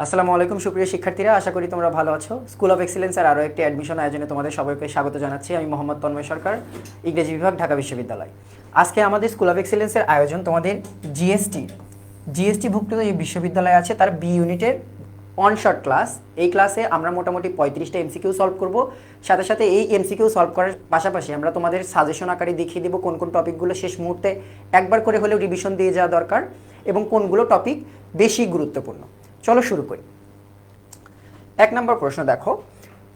আসসালামু আলাইকুম সুপ্রিয় শিক্ষার্থীরা, আশা করি তোমরা ভালো আছো। স্কুল অফ এক্সিলেন্সের আরও একটি অ্যাডমিশন আয়োজনে তোমাদের সবাইকে স্বাগত জানাচ্ছি। আমি মোহাম্মদ তন্ময় সরকার, ইংরেজি বিভাগ, ঢাকা বিশ্ববিদ্যালয়। আজকে আমাদের স্কুল অফ এক্সিলেন্সের আয়োজন তোমাদের জিএসটি ভুক্ত যে বিশ্ববিদ্যালয় আছে তার বি ইউনিটের অনশর্ট ক্লাস। এই ক্লাসে আমরা মোটামুটি 35টা এমসিকিউ সলভ করব। সাথে সাথে এই এমসিকিউ সলভ করার পাশাপাশি আমরা তোমাদের সাজেশন আকারে দেখিয়ে দেবো কোন কোন টপিকগুলো শেষ মুহূর্তে একবার করে হলেও রিভিশন দিয়ে যাওয়া দরকার এবং কোনগুলো টপিক বেশি গুরুত্বপূর্ণ। চলো শুরু করি। 1 নম্বর প্রশ্ন দেখো,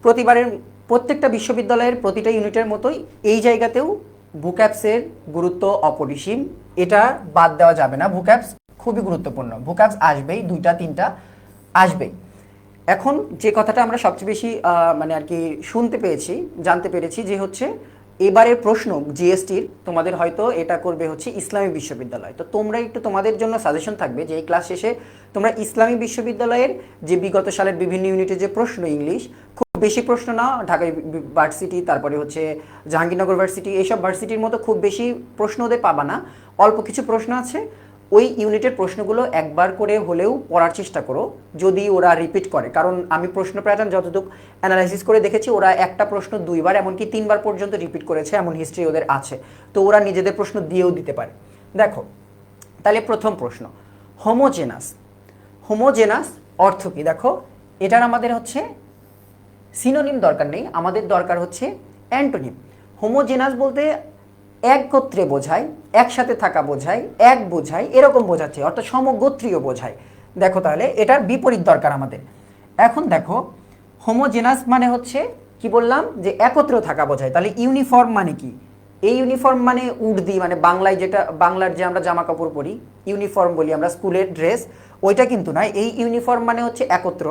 প্রতিবারের প্রত্যেকটা বিশ্ববিদ্যালয়ের প্রতিটা ইউনিটের মতোই এই জায়গাতেও ভোক্যাবসের গুরুত্ব অপরিসীম, এটা বাদ দেওয়া যাবে না। ভোক্যাবস খুবই গুরুত্বপূর্ণ, ভোক্যাবস আসবেই, 2টা 3টা আসবেই। এখন যে কথাটা আমরা সবচেয়ে বেশি মানে আর কি শুনতে পেয়েছি, জানতে পেরেছি যে হচ্ছে এবারের প্রশ্ন জিএসটির তোমাদের হয়তো এটা করবে হচ্ছে ইসলামী বিশ্ববিদ্যালয়। তো তোমরা একটু, তোমাদের জন্য সাজেশন থাকবে যে এই ক্লাস শেষে তোমরা ইসলামী বিশ্ববিদ্যালয়ের যে বিগত সালের বিভিন্ন ইউনিটের যে প্রশ্ন, ইংলিশ খুব বেশি প্রশ্ন না, ঢাকা ভার্সিটি, তারপরে হচ্ছে জাহাঙ্গীরনগর ভার্সিটি, এইসব ভার্সিটির মতো খুব বেশি প্রশ্ন ওদের পাবা না। অল্প কিছু প্রশ্ন আছে, ওই ইউনিটের প্রশ্নগুলো একবার করে হলেও পড়ার চেষ্টা করো যদি ওরা রিপিট করে। কারণ আমি প্রশ্ন প্যাটার্ন যতটুকু অ্যানালাইসিস করে দেখেছি, ওরা একটা প্রশ্ন 2বার এমনকি 3বার পর্যন্ত রিপিট করেছে, এমন হিস্ট্রি ওদের আছে। তো ওরা নিজেদের প্রশ্ন দিয়েও দিতে পারে। দেখো তাহলে প্রথম প্রশ্ন, হোমোজেনাস অর্থ কি? দেখো এটার আমাদের হচ্ছে সিনোনিম দরকার নেই, আমাদের দরকার হচ্ছে অ্যান্টোনিম। হোমোজেনাস বলতে একগোত্রে বোঝায়, একসাথে থাকা বোঝায়, এক বোঝায়, এরকম বোঝাচ্ছে, অর্থাৎ সমগোত্রীয় বোঝায়। দেখো তাহলে এটার বিপরীত দরকার আমাদের। এখন দেখো হোমোজেনাস মানে হচ্ছে কি বললাম, যে একত্র থাকা বোঝায়। তাহলে ইউনিফর্ম মানে কি? এই ইউনিফর্ম মানে উর্দি, মানে বাংলায় যেটা, বাংলার যে আমরা জামা কাপড় পরি ইউনিফর্ম বলি আমরা, স্কুলের ড্রেস, ওইটা কিন্তু নয়। এই ইউনিফর্ম মানে হচ্ছে একত্র,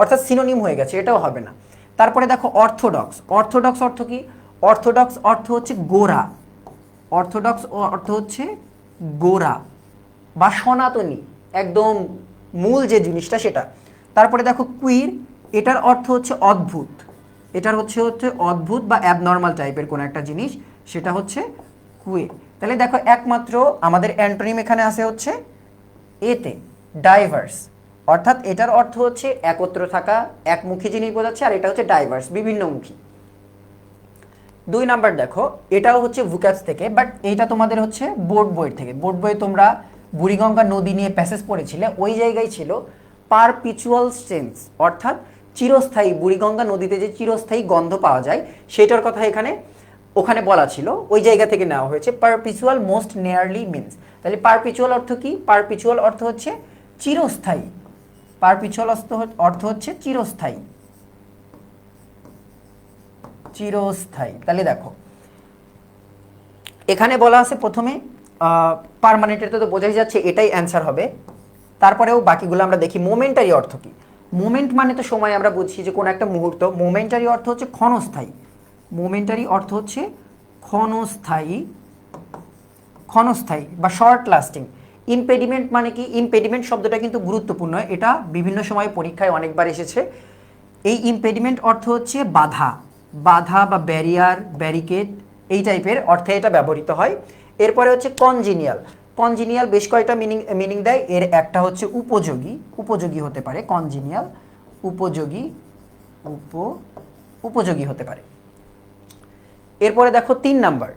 অর্থাৎ সিনোনিম হয়ে গেছে, এটাও হবে না। তারপরে দেখো অর্থোডক্স অর্থ কি? অর্থোডক্স অর্থ হচ্ছে গোরা, অর্থোডক্স অর্থ হচ্ছে গোরা বা সনাতনী, একদম মূল যে জিনিসটা সেটা। তারপরে দেখো কুইর, এটার অর্থ হচ্ছে অদ্ভুত, এটার হচ্ছে অদ্ভুত বা অ্যাবনর্মাল টাইপের কোনো একটা জিনিস, সেটা হচ্ছে কুইর। তাহলে দেখো একমাত্র আমাদের অ্যান্টোনিম এখানে আছে হচ্ছে এতে, ডাইভার্স, অর্থাৎ এটার অর্থ হচ্ছে একত্র থাকা, একমুখী জিনিস বোঝাচ্ছে, আর এটা হচ্ছে ডাইভার্স, বিভিন্নমুখী। 2 নাম্বার দেখো, এটাও হচ্ছে ভোক্যাবস থেকে, বাট এইটা তোমাদের হচ্ছে বোর্ড বইয়ের থেকে। বোর্ড বইয়ে তোমরা বুড়িগঙ্গা নদী নিয়ে প্যাসেজ পড়েছিলে, ওই জায়গায় ছিল পারপিচুয়াল টেন্স, অর্থাৎ চিরস্থায়ী, বুড়িগঙ্গা নদীতে যে চিরস্থায়ী গন্ধ পাওয়া যায় সেটার কথা এখানে ওখানে বলা ছিল, ওই জায়গা থেকে নেওয়া হয়েছে। পারপিচুয়াল মোস্ট নিয়ারলি মিনস, তাহলে পারপিচুয়াল অর্থ কি? পারপিচুয়াল অর্থ হচ্ছে চিরস্থায়ী, পারপিচুয়াল অর্থ হচ্ছে চিরস্থায়ী, চিরস্থায়ী। তাহলে দেখো এখানে বলা আছে প্রথমে পার্মানেন্টের, তো বোঝাই যাচ্ছে এটাই অ্যান্সার হবে। তারপরেও বাকিগুলো আমরা দেখি। মোমেন্টারি অর্থ কি? মোমেন্ট মানে তো সময়, আমরা বুঝছি যে কোন একটা মুহূর্ত। মোমেন্টারি অর্থ হচ্ছে ক্ষণস্থায়ী, মোমেন্টারি অর্থ হচ্ছে ক্ষণস্থায়ী, ক্ষণস্থায়ী বা শর্ট লাস্টিং। ইমপেডিমেন্ট মানে কি? ইমপেডিমেন্ট শব্দটা কিন্তু গুরুত্বপূর্ণ, এটা বিভিন্ন সময় পরীক্ষায় অনেকবার এসেছে। এই ইমপেডিমেন্ট অর্থ হচ্ছে বাধা, বাধা বা ব্যারিয়ার, ব্যারিকেড, এই টাইপের অর্থে এটা ব্যবহৃত হয়। এরপরে হচ্ছে কনজিনিয়াল, কনজিনিয়াল বেশ কয়েকটা মিনিং দেয়, এর একটা হচ্ছে উপযোগী, উপযোগী হতে পারে কনজিনিয়াল, উপযোগী, উপযোগী হতে পারে। এরপরে দেখো 3 নাম্বার,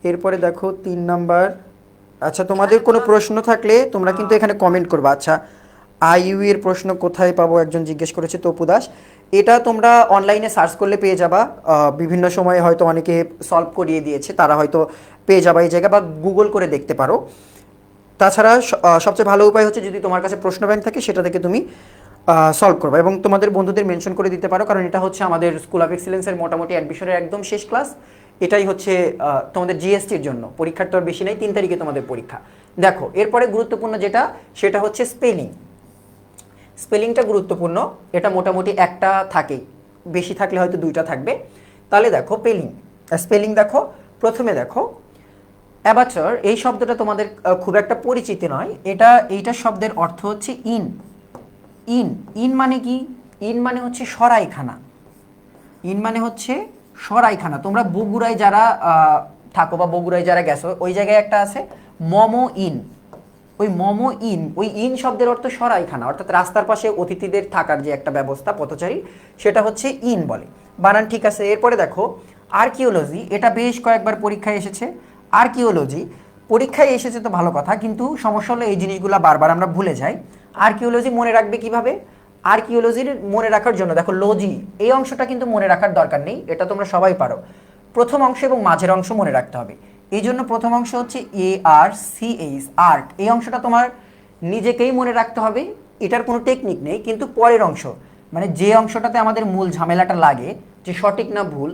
এরপরে দেখো 3 নাম্বার। আচ্ছা তোমাদের কোনো প্রশ্ন থাকলে তোমরা কিন্তু এখানে কমেন্ট করবা। আচ্ছা আইইউ এর প্রশ্ন কোথায় পাবো একজন জিজ্ঞেস করেছে, তপু দাস। এটা তোমরা অনলাইনে সার্চ করলে পেয়ে যাবা, বিভিন্ন সময়ে হয়তো অনেকে সলভ করিয়ে দিয়েছে, তারা হয়তো পেয়ে যাবা এই জায়গা, বা গুগল করে দেখতে পারো। তাছাড়া সবচেয়ে ভালো উপায় হচ্ছে যদি তোমার কাছে প্রশ্ন ব্যাংক থাকে সেটা থেকে তুমি সলভ করবে এবং তোমাদের বন্ধুদের মেনশন করে দিতে পারো, কারণ এটা হচ্ছে আমাদের স্কুল অফ এক্সিলেন্সের মোটামুটি অ্যাডমিশনের একদম শেষ ক্লাস। এটাই হচ্ছে তোমাদের জিএসটির জন্য, পরীক্ষার তো আর বেশি নেই, 3 তারিখে তোমাদের পরীক্ষা। দেখো এরপরে গুরুত্বপূর্ণ যেটা, সেটা হচ্ছে স্পেলিং। স্পেলিংটা গুরুত্বপূর্ণ, এটা মোটামুটি একটা থাকেই, বেশি থাকলে হয়তো 2টা থাকবে। তাহলে দেখো স্পেলিং দেখো, প্রথমে দেখো অ্যাবাচার, এই শব্দটা তোমাদের খুব একটা পরিচিত নয়। এইটা শব্দের অর্থ হচ্ছে ইন, ইন, ইন মানে কি? ইন মানে হচ্ছে সরাইখানা, ইন মানে হচ্ছে সরাইখানা। তোমরা বগুড়ায় যারা থাকো বা বগুড়ায় যারা গেছো, ওই জায়গায় একটা আছে মমো ইন, ওই মোমো ইন, ওই ইন শব্দের অর্থ সরাইখানা, অর্থাৎ রাস্তার পাশে অতিথিদের থাকার যে একটা ব্যবস্থা পথচারী, সেটা হচ্ছে ইন বলে। বানান ঠিক আছে। এরপরে দেখো আর্কিওলজি, এটা বেশ কয়েকবার পরীক্ষায় এসেছে। আর্কিওলজি পরীক্ষায় এসেছে তো ভালো কথা, কিন্তু সমস্যা হলো এই জিনিসগুলো বারবার আমরা ভুলে যাই। আর্কিওলজি মনে রাখবে কিভাবে? আর্কিওলজির মনে রাখার জন্য দেখো লজি, এই অংশটা কিন্তু মনে রাখার দরকার নেই, এটা তোমরা সবাই পারো। প্রথম অংশ এবং মাঝের অংশ মনে রাখতে হবে। এই জন্য প্রথম অংশ হচ্ছে ARCH, আর্ট, এই অংশটা তোমার নিজেকেই মনে রাখতে হবে, এটার কোনো টেকনিক নেই। কিন্তু পরের অংশ, মানে যে অংশটাতে আমাদের মূল ঝামেলাটা লাগে, যে সঠিক না ভুল,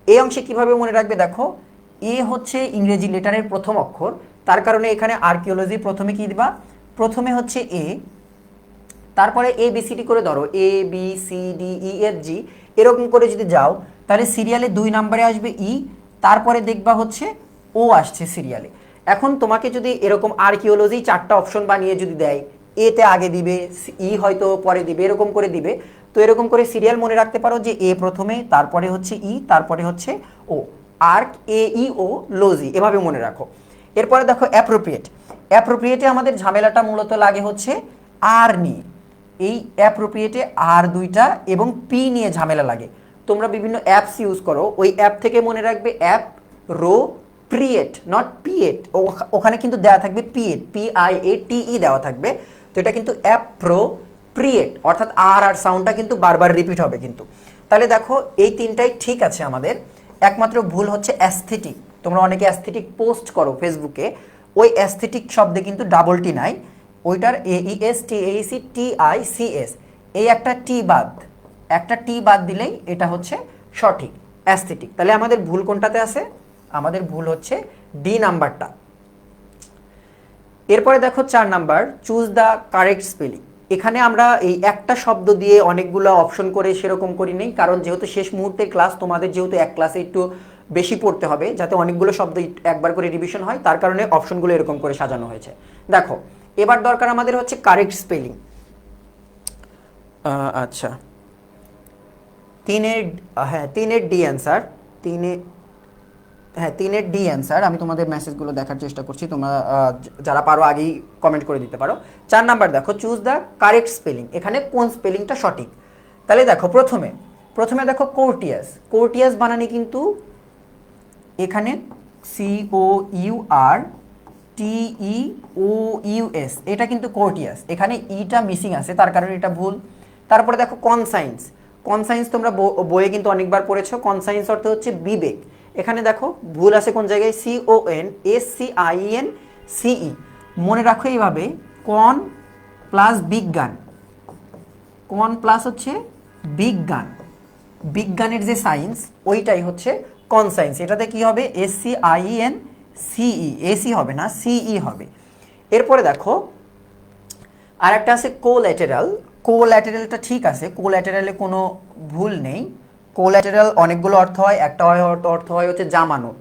এই অংশে কিভাবে মনে রাখবে দেখো, এ হচ্ছে ইংরেজি লেটারের প্রথম অক্ষর, তার কারণে এখানে আর্কিওলজি প্রথমে কি দিবা, প্রথমে হচ্ছে এ, তারপরে ABCD করে ধরো ABCDEFG, এরকম করে যদি যাও তাহলে সিরিয়ালে 2 নম্বরে আসবে ই, তারপরে দেখবা হচ্ছে ও আসছে সিরিয়ালে। এখন তোমাকে যদি এরকম আর্কিওলজি 4টা অপশন বানিয়ে যদি দেয়, এতে আগে দিবে, ই হয়তো পরে দিবে, এরকম করে দিবে, তো এরকম করে সিরিয়াল মনে রাখতে পারো যে এ প্রথমে, তারপরে হচ্ছে ই, তারপরে হচ্ছে ও, আর্ক AEO লজি, এভাবে মনে রাখো। এরপরে দেখো অ্যাপ্রোপ্রিয়েট, অ্যাপ্রোপ্রিয়েটে আমাদের ঝামেলাটা মূলত লাগে হচ্ছে আর নিয়ে, এই অ্যাপ্রোপ্রিয়েটে আর দুইটা এবং পি নিয়ে ঝামেলা লাগে। তোমরা বিভিন্ন অ্যাপস ইউজ করো, ওই অ্যাপ থেকে মনে রাখবে অ্যাপ রো প্রিয়েট, নট পিএট, ওখানে কিন্তু দেওয়া থাকবে পিএট, PIATE দেওয়া থাকবে, তো এটা কিন্তু অ্যাপ্রোপ্রিয়েট, অর্থাৎ আর আর সাউন্ডটা কিন্তু বারবার রিপিট হবে কিন্তু। তাহলে দেখো এই তিনটাই ঠিক আছে আমাদের, একমাত্র ভুল হচ্ছে অ্যাস্থেটিক। তোমরা অনেকে অ্যাস্থেটিক পোস্ট করো ফেসবুকে, ওই অ্যাস্থেটিক শব্দে কিন্তু ডাবল টি নাই, ওইটার AESTACTICS, এই একটা টি বাদ দিলেই এটা হচ্ছে সঠিক, অ্যাস্থেটিক। তাহলে আমাদের ভুল কোনটাতে আছে? আমাদের ভুল হচ্ছে ডি নাম্বারটা। এরপরে দেখো 4 number, choose the correct spelling. এখানে আমরা এই একটা শব্দ দিয়ে অনেকগুলো অপশন করে সেরকম করি নেই, কারণ যেহেতু শেষ মুহূর্তের ক্লাস, তোমাদের যেহেতু এক ক্লাসে একটু বেশি পড়তে হবে, যাতে অনেকগুলো শব্দ একবার করে রিভিশন হয়, তার কারণে অপশনগুলো এরকম করে সাজানো হয়েছে। দেখো এবার দরকার আমাদের হচ্ছে কারেক্ট স্পেলিং। আচ্ছা, 3-এর ডি অ্যান্সার, 3-এর ডি অ্যান্সার। আমি তোমাদের মেসেজগুলো দেখার চেষ্টা করছি, তোমরা যারা পারো আগেই কমেন্ট করে দিতে পারো। 4 নাম্বার দেখো চুজ দ্য কারেক্ট স্পেলিং, এখানে কোন স্পেলিংটা সঠিক। তাহলে দেখো প্রথমে দেখো কোর্টিয়াস, কোর্টিয়াস বানানি কিন্তু এখানে COURTEOUS, এটা কিন্তু কোর্টিয়াস, এখানে ইটা মিসিং আছে, তার কারণে এটা ভুল। তারপরে দেখো কনসাইন্স, কনসাইন্স তোমরা বইয়ে কিন্তু অনেকবার পড়েছো, কনসাইন্স অর্থ হচ্ছে বিবেক, এখানে দেখো ভুল আছে কোন জায়গায়, CONSCIENCE, মনে রাখো এইভাবে, কন প্লাস বিজ্ঞান, কন প্লাস হচ্ছে বিজ্ঞান, বিজ্ঞানের যে সায়েন্স ওইটাই হচ্ছে কনসাইন্স, এটাতে কি হবে SCIENCE, এসি হবে না, CE হবে। এরপরে দেখো আর একটা আছে কোল্যাটেরাল, কোল্যাটেরালটা ঠিক আছে, কোল্যাটেরালে কোনো ভুল নেই। কোল্যাটেরাল অনেকগুলো অর্থ হয়, একটা অর্থ হয় হচ্ছে জামানত।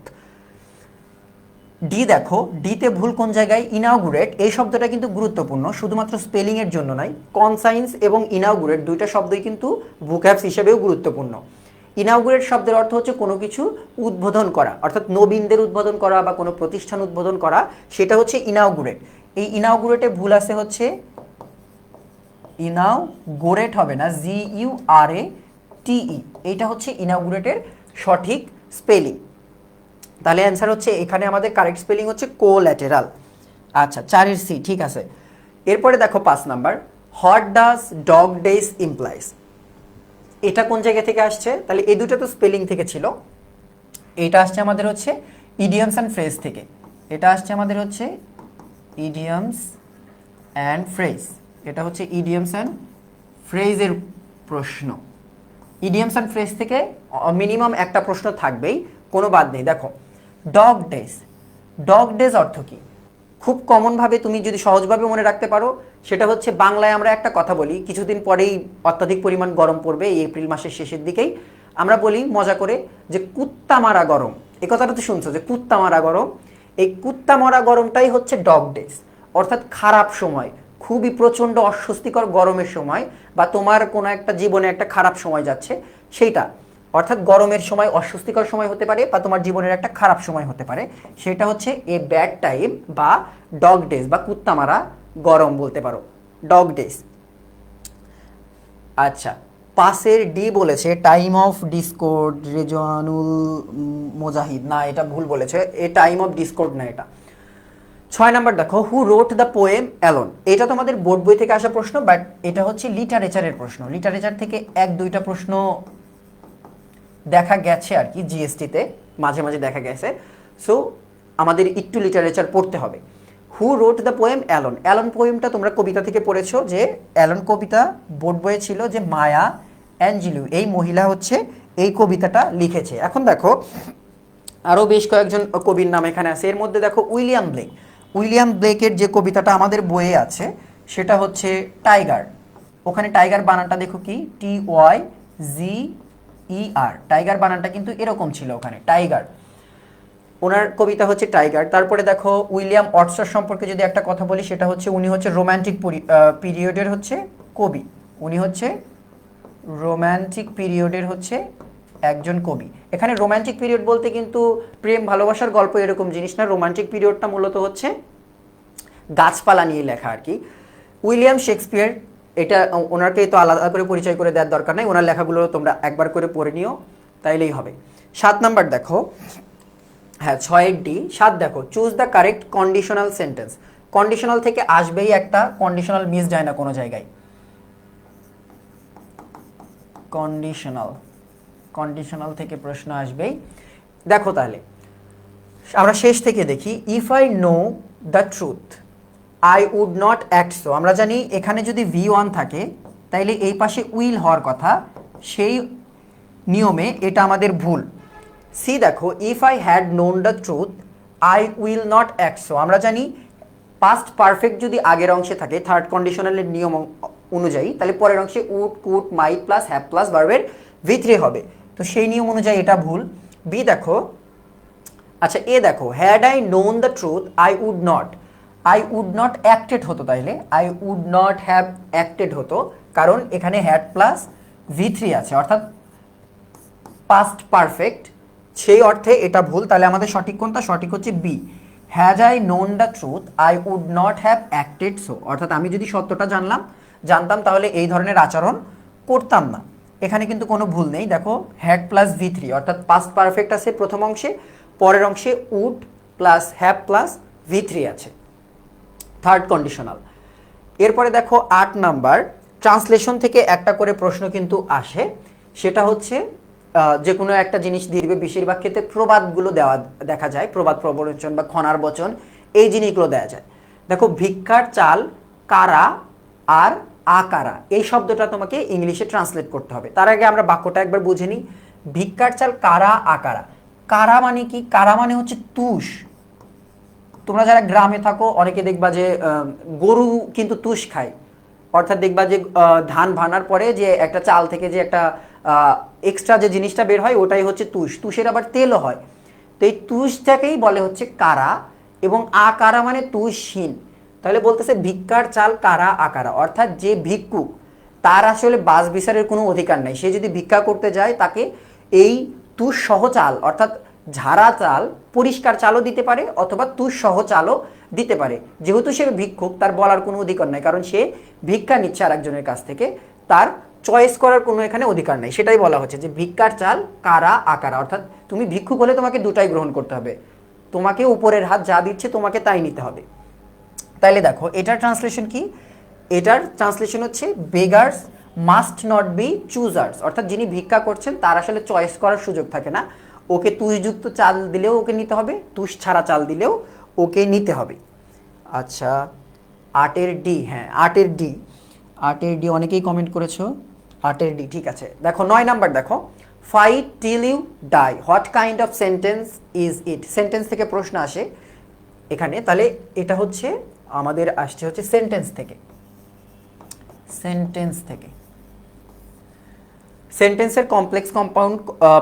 ডি দেখো, ডিতে ভুল কোন জায়গায়, ইনাগুরেট, এই শব্দটা কিন্তু গুরুত্বপূর্ণ, শুধুমাত্র স্পেলিংয়ের জন্য নয়, কনসাইন্স এবং ইনাগুরেট দুইটা শব্দই কিন্তু ভোক্যাবস হিসেবেও গুরুত্বপূর্ণ। ইনাগুরেট শব্দের অর্থ হচ্ছে কোনো কিছু উদ্বোধন করা, অর্থাৎ নবীনদের উদ্বোধন করা বা কোনো প্রতিষ্ঠান উদ্বোধন করা, সেটা হচ্ছে ইনাগুরেট। এই ইনাগুরেটে ভুল আছে হচ্ছে, ইনাগুরেট হবে না, GURATE, এইটা হচ্ছে ইনাগুরেটের সঠিক স্পেলিং। তাহলে অ্যান্সার হচ্ছে এখানে আমাদের কারেক্ট স্পেলিং হচ্ছে কোল্যাটেরাল। আচ্ছা, 4-এর সি ঠিক আছে। এরপরে দেখো 5 number, what does dog days implies, এটা কোন জায়গা থেকে আসছে? তাহলে এই দুটো তো স্পেলিং থেকে ছিল, এটা আসছে আমাদের হচ্ছে ইডিয়মস অ্যান্ড ফ্রেজ থেকে, এটা আসছে আমাদের হচ্ছে ইডিয়মস অ্যান্ড ফ্রেজ, এটা হচ্ছে ইডিয়মস অ্যান্ড ফ্রেজের প্রশ্ন। ইডিয়মস অ্যান্ড ফ্রেজ থেকে মিনিমাম একটা প্রশ্ন থাকবেই, কোনো বাদ নেই। দেখো ডগ ডেজ, ডগ ডেজ অর্থ কি? খুব কমনভাবে তুমি যদি সহজভাবে মনে রাখতে পারো, সেটা হচ্ছে বাংলায় আমরা একটা কথা বলি, কিছুদিন পরেই অত্যাধিক পরিমাণ গরম পড়বে, এই এপ্রিল মাসের শেষের দিকেই, আমরা বলি মজা করে যে কুত্তা মারা গরম, এই কথাটা তো শুনছো যে কুত্তা মারা গরম, এই কুত্তা মারা গরমটাই হচ্ছে ডগ ডেজ, অর্থাৎ খারাপ সময়, খুবই প্রচণ্ড অস্বস্তিকর গরমের সময়, বা তোমার কোনো একটা জীবনে একটা খারাপ সময় যাচ্ছে সেইটা, অর্থাৎ গরমের সময় অস্বস্তিকর সময় হতে পারে বা তোমার জীবনের একটা খারাপ সময় হতে পারে, সেটা হচ্ছে এ ব্যাড টাইম বা ডগ ডেজ বা কুত্তা মারা গরম বলতে পারো, ডগ ডেজ। আচ্ছা, পাশের ডি বলেছে time of Discord, Rezwanul Mojahid, না এটা ভুল বলেছে, এ টাইম অফ ডিসকর্ড না এটা। 6 নাম্বার দেখো, হু রোট দ্য পোয়েম অ্যালোন, এটা তোমাদের বোর্ড বই থেকে আসা প্রশ্ন, বাট এটা হচ্ছে লিটারেচারের প্রশ্ন। লিটারেচার থেকে 1-2টা প্রশ্ন দেখা গেছে আর কি, জিএসটিতে মাঝে মাঝে দেখা গেছে। সো আমাদের একটু লিটারেচার পড়তে হবে। Who wrote the poem alone, alone পোয়েমটা তোমরা কবিতা থেকে পড়েছো, যে অ্যালন কবিতা বোর্ড বইয়ে ছিল যে মায়া অ্যাঞ্জেলু এই মহিলা হচ্ছে এই কবিতাটা লিখেছে। এখন দেখো আরও বেশ কয়েকজন কবির নাম এখানে আছে, এর মধ্যে দেখো উইলিয়াম ব্লেক। উইলিয়াম ব্লেকের যে কবিতাটা আমাদের বইয়ে আছে সেটা হচ্ছে টাইগার। ওখানে টাইগার বানানটা দেখো কি, TYGER, টাইগার বানানটা কিন্তু এরকম ছিল ওখানে, টাইগার। ওনার কবিতা হচ্ছে টাইগার। তারপরে দেখো উইলিয়াম ওয়ার্ডসওয়ার্থ সম্পর্কে যদি একটা কথা বলি, সেটা হচ্ছে উনি হচ্ছে রোম্যান্টিক পিরিয়ডের হচ্ছে কবি, উনি হচ্ছে রোম্যান্টিক পিরিয়ডের হচ্ছে একজন কবি। এখানে রোম্যান্টিক পিরিয়ড বলতে কিন্তু প্রেম ভালোবাসার গল্প এরকম জিনিস না, রোম্যান্টিক পিরিয়ডটা মূলত হচ্ছে গাছপালা নিয়ে লেখা আর কি। উইলিয়াম শেক্সপিয়ার, এটা ওনাকে তো আলাদা করে পরিচয় করে দেওয়ার দরকার নাই, ওনার লেখাগুলো তোমরা একবার করে পড়ে নিও তাইলেই হবে। 7 নাম্বার দেখো, হ্যাঁ 6D 7 দেখো, choose the correct conditional sentence. Conditional থেকে আসবেই একটা, কন্ডিশনাল মিস যায় না কোনো জায়গায়। কন্ডিশনাল থেকে প্রশ্ন আসবেই। দেখো তাহলে আমরা শেষ থেকে দেখি, if I know the truth I would not act so. আমরা জানি এখানে যদি V1 থাকে তাইলে এই পাশে উইল হওয়ার কথা, সেই নিয়মে এটা আমাদের ভুল। সি দেখো, if I had known the truth I will not act so. আমরা জানি পাস্ট পারফেক্ট যদি আগের অংশে থাকে থার্ড কন্ডিশনালের নিয়ম অনুযায়ী, তাহলে পরের অংশে would, could, might plus have plus ভার্বের V3 হবে, তো সেই নিয়ম অনুযায়ী এটা ভুল। বি দেখো, আচ্ছা এ দেখো, had I known the truth I would not acted হতো, তাইলে I would not have acted হতো, কারণ এখানে হ্যাড প্লাস V3 আছে, অর্থাৎ পাস্ট পারফেক্ট, সেই অর্থে এটা ভুল। তাহলে আমাদের সঠিক কোনটা? সঠিক হচ্ছে B, has I known the truth I would not have acted so. অর্থাৎ আমি যদি সত্যটা জানতাম তাহলে এই ধরনের আচরণ করতাম না। এখানে কিন্তু কোনো ভুল নেই। দেখো হ্যাড প্লাস V3, অর্থাৎ পাস্ট পারফেক্ট আছে প্রথম অংশে, পরের অংশে would plus have plus V3 আছে, থার্ড কন্ডিশনাল। এরপরে দেখো 8 নাম্বার, ট্রান্সলেশন থেকে একটা করে প্রশ্ন কিন্তু আসে, সেটা হচ্ছে যে কোনো একটা জিনিস দিয়ে দিবে, বেশিরভাগ ক্ষেত্রে প্রবাদগুলো দেখা যায়, প্রবাদ প্রবচন বা খনার বচন এই জিনিসগুলো দেওয়া যায়। দেখো ভিক্ষার চাল কারা আর আকারা, এই শব্দটা তোমাকে ইংলিশে ট্রান্সলেট করতে হবে। তার আগে আমরা বাক্যটা একবার বুঝে নিই। ভিক্ষার চাল কারা আকারা, কারা মানে কি? কারা মানে হচ্ছে তুষ। তোমরা যারা গ্রামে থাকো অনেকে দেখবা যে গরু কিন্তু তুষ খায়, অর্থাৎ দেখবা যে ধান ভানার পরে যে একটা চাল থেকে যে একটা এক্সট্রা যে জিনিসটা বের হয় ওটাই হচ্ছে তুষ, তুষের আবার তেলও হয়। তো এই তুষটাকেই বলে হচ্ছে কারা, এবং আকারা মানে তুষহীন। তাহলে বলতেছে ভিক্ষার চাল কারা আকারা, অর্থাৎ যে ভিক্ষুক তার আসলে বাস বিচারের কোনো অধিকার নাই, সে যদি ভিক্ষা করতে যায় তাকে এই তুষ সহ চাল, অর্থাৎ ঝাড়া চাল, পরিষ্কার চালও দিতে পারে অথবা তুষ সহ চালও দিতে পারে। যেহেতু সে ভিক্ষুক তার বলার কোনো অধিকার নাই, কারণ সে ভিক্ষা নিচ্ছে আরেকজনের কাছ থেকে, তার চয়েস করার কোনো এখানে অধিকার নাই। সেটাই বলা হচ্ছে যে ভিক্ষার চাল কারা আকারা, অর্থাৎ তুমি ভিক্ষুক হলে তোমাকে দুটাই গ্রহণ করতে হবে, তোমাকে উপরের হাত যা দিচ্ছে তোমাকে তাই নিতে হবে। তাইলে দেখো এটার ট্রান্সলেশন কি? এটার ট্রান্সলেশন হচ্ছে beggars must not be choosers, অর্থাৎ যিনি ভিক্ষা করছেন তার আসলে চয়েস করার সুযোগ থাকে না, ওকে তুষযুক্ত চাল দিলেও ওকে নিতে হবে, তুষ ছাড়া চাল দিলেও ওকে নিতে হবে। আচ্ছা 8-এর ডি, হ্যাঁ 8-এর ডি অনেকেই কমেন্ট করেছো, 8-এর ডি ঠিক আছে। দেখো 9 নাম্বার দেখো, fight till you die, what kind of sentence is it. Sentence থেকে প্রশ্ন আসে এখানে, তাহলে এটা হচ্ছে আমাদের আসছে হচ্ছে সেন্টেন্স থেকে। সেন্টেন্সের কমপ্লেক্স কম্পাউন্ড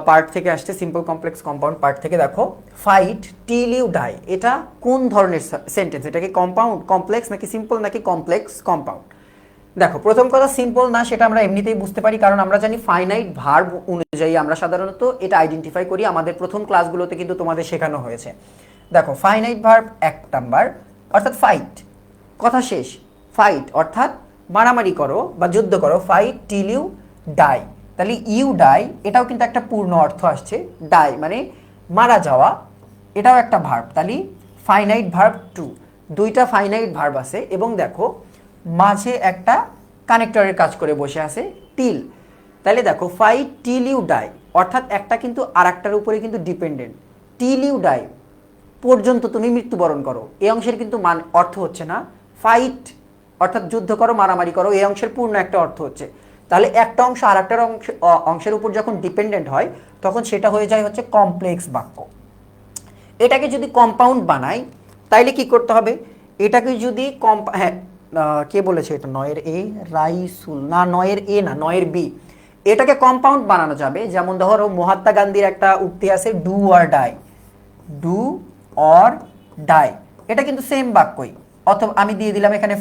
পার্ট থেকে আসছে, সিম্পল কমপ্লেক্স কম্পাউন্ড পার্ট থেকে। দেখো ফাইট টিল ইউ ডাই, এটা কোন ধরনের সেন্টেন্স? এটা কি কম্পাউন্ড কমপ্লেক্স নাকি সিম্পল নাকি কমপ্লেক্স কম্পাউন্ড? দেখো প্রথম কথা সিম্পল না সেটা আমরা এমনিতেই বুঝতে পারি, কারণ আমরা জানি ফাইনাইট ভার্ব অনুযায়ী আমরা সাধারণত এটা আইডেন্টিফাই করি, আমাদের প্রথম ক্লাসগুলোতে কিন্তু তোমাদের শেখানো হয়েছে। দেখো ফাইনাইট ভার্ব 1 নাম্বার অর্থাৎ ফাইট, কথা শেষ। ফাইট অর্থাৎ মারামারি করো বা যুদ্ধ করো, ফাইট টিল ইউ ডাই। তাহলে ইউ ডাই এটাও কিন্তু একটা পূর্ণ অর্থ আসছে, ডাই মানে মারা যাওয়া, এটাও একটা ভার্ব। তাহলে ফাইনাইট ভার্ব 2, দুইটা ফাইনাইট ভার্ব আছে এবং দেখো মাঝে একটা কানেক্টরের কাজ করে বসে আছে টিল। তাহলে দেখো ফাইট টিল ইউ ডাই অর্থাৎ একটা কিন্তু আর একটার উপরে কিন্তু ডিপেন্ডেন্ট। টিল ইউ ডাই পর্যন্ত তুমি মৃত্যুবরণ করো, এই অংশের কিন্তু অর্থ হচ্ছে না ফাইট অর্থাৎ যুদ্ধ করো মারামারি করো, এই অংশের পূর্ণ একটা অর্থ হচ্ছে। তাহলে একটা অংশ আর একটার অংশের উপর যখন ডিপেন্ডেন্ট হয় তখন সেটা হয়ে যায় হচ্ছে কমপ্লেক্স বাক্য। এটাকে যদি কম্পাউন্ড বানাই তাইলে কি করতে হবে, এটাকে যদি কে বলেছে এটা, নয়ের এ রাইসুল না, নয়ের এ না, নয়ের বি, এটাকে কম্পাউন্ড বানানো যাবে। যেমন ধরো মহাত্মা গান্ধীর একটা উক্তি আছে do or die, do or die, এটা কিন্তু সেম বাক্যই। অথবা আমি দিয়ে দিলাম এখানে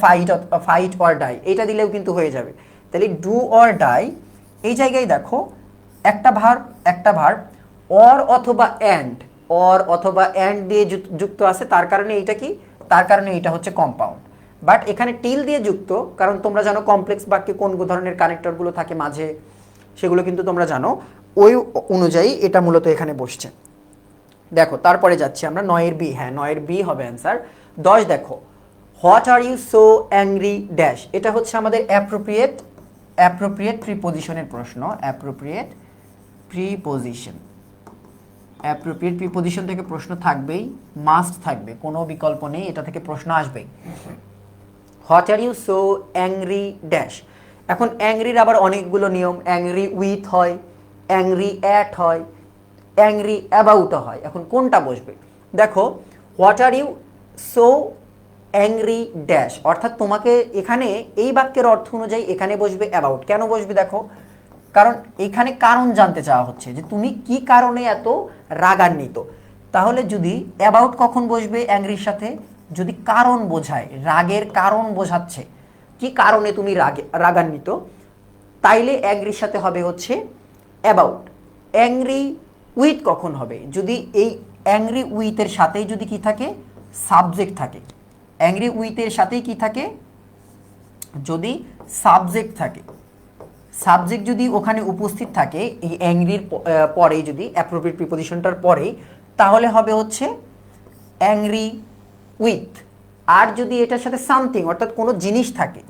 ফাইট অর ডাই, এটা দিলেও কিন্তু হয়ে যাবে। তাহলে ডু অর ডাই এই জায়গায় দেখো একটা ভার্ব অর অথবা অ্যান্ড দিয়ে যুক্ত আছে, তার কারণে এইটা কি, তার কারণে এটা হচ্ছে কম্পাউন্ড। বাট এখানে টিল দিয়ে যুক্ত, কারণ তোমরা জানো কমপ্লেক্স বাক্যে কোন ধরনের কানেক্টরগুলো থাকে মাঝে, সেগুলো কিন্তু তোমরা জানো, ওই অনুযায়ী এটা মূলত এখানে বসছে। দেখো তারপরে যাচ্ছি আমরা নয়ের বি, হ্যাঁ নয়ের বি হবে অ্যান্সার। 10 দেখো what are you so angry dash, এটা হচ্ছে আমাদের অ্যাপ্রোপ্রিয়েট প্রিপোজিশনের প্রশ্ন। অ্যাপ্রোপ্রিয়েট প্রিপোজিশন থেকে প্রশ্ন থাকবেই, মাস্ট থাকবে, কোনো বিকল্প নেই, এটা থেকে প্রশ্ন আসবেই। What are you so angry dash, এখন অ্যাংরির আবার অনেকগুলো নিয়ম, অ্যাংরি উইথ হয়, অ্যাংরি অ্যাট হয়, অ্যাংরি অ্যাবাউটও হয়। এখন কোনটা বসবে, দেখো what are you so angry dash অর্থাৎ তোমাকে এখানে এই বাক্যের অর্থ অনুযায়ী এখানে বসবে অ্যাবাউট। কেন বসবে দেখো, কারণ এখানে কারণ জানতে চাওয়া হচ্ছে যে তুমি কি কারণে এত রাগান্বিত। তাহলে যদি অ্যাবাউট কখন বসবে অ্যাংরির সাথে, যদি কারণ বোঝায়, রাগের কারণ বোঝাচ্ছে, কি কারণে তুমি রাগান্বিত, তাইলে অ্যাংরির সাথে হবে হচ্ছে অ্যাবাউট। অ্যাংরি উইথ কখন হবে, যদি এই অ্যাংরি উইথের সাথেই যদি কি থাকে, সাবজেক্ট থাকে। অ্যাংরি উইথের সাথেই কি থাকে, যদি সাবজেক্ট থাকে, সাবজেক্ট যদি ওখানে উপস্থিত থাকে এই অ্যাংরির পরে, যদি অ্যাপ্রোপ্রিয়েট প্রিপোজিশনটার পরেই, তাহলে হবে হচ্ছে অ্যাংরি উইথ। আর যদি এটার সাথে সামথিং অর্থাৎ কোনো জিনিস থাকে,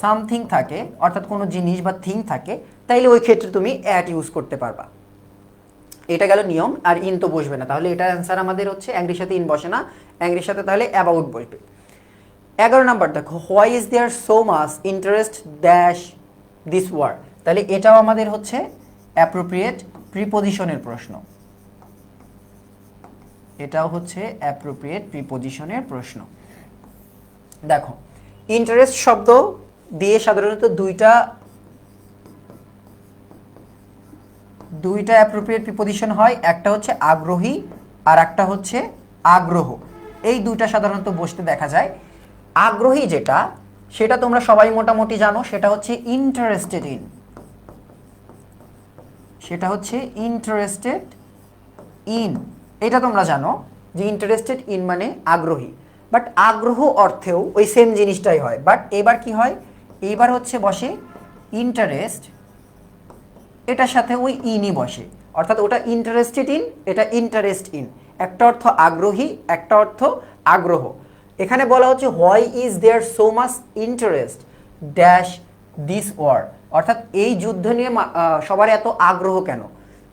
সামথিং থাকে অর্থাৎ কোনো জিনিস বা থিং থাকে, তাইলে ওই ক্ষেত্রে তুমি অ্যাট ইউজ করতে পারবা। এটা গেল নিয়ম, আর ইন তো বসবে না। তাহলে এটার অ্যান্সার আমাদের হচ্ছে অ্যাংরির সাথে ইন বসে না, অ্যাংরির সাথে তাহলে অ্যাবাউট বসবে। 11 নাম্বার দেখো why is there so much interest dash this word, তাহলে এটাও আমাদের হচ্ছে অ্যাপ্রোপ্রিয়েট প্রিপোজিশনের প্রশ্ন। এটাও হচ্ছে অ্যাপ্রোপ্রিয়েট প্রিপোজিশনের প্রশ্ন। দেখো ইন্টারেস্ট শব্দ দিয়ে সাধারণত দুইটা অ্যাপ্রোপ্রিয়েট প্রিপোজিশন হয়, একটা হচ্ছে আগ্রহী আর একটা হচ্ছে আগ্রহ। এই দুইটা সাধারণত বসতে দেখা যায়। আগ্রহী যেটা, সেটা তোমরা সবাই মোটামুটি জানো, সেটা হচ্ছে ইন্টারেস্টেড ইন, সেটা হচ্ছে ইন্টারেস্টেড ইন, এটা তোমরা জানো যে ইন্টারেস্টেড ইন মানে আগ্রহী। বাট আগ্রহ অর্থেও ওই সেম জিনিসটাই হয়, বাট এবার কি হয়, এইবার হচ্ছে বসে ইন্টারেস্ট, এটার সাথে ওই ইনই বসে, অর্থাৎ ওটা ইন্টারেস্টেড ইন, এটা ইন্টারেস্ট ইন। একটা অর্থ আগ্রহী, একটা অর্থ আগ্রহ। এখানে বলা হচ্ছে why is there so much interest dash this war, অর্থাৎ এই যুদ্ধ নিয়ে সবার এত আগ্রহ কেন।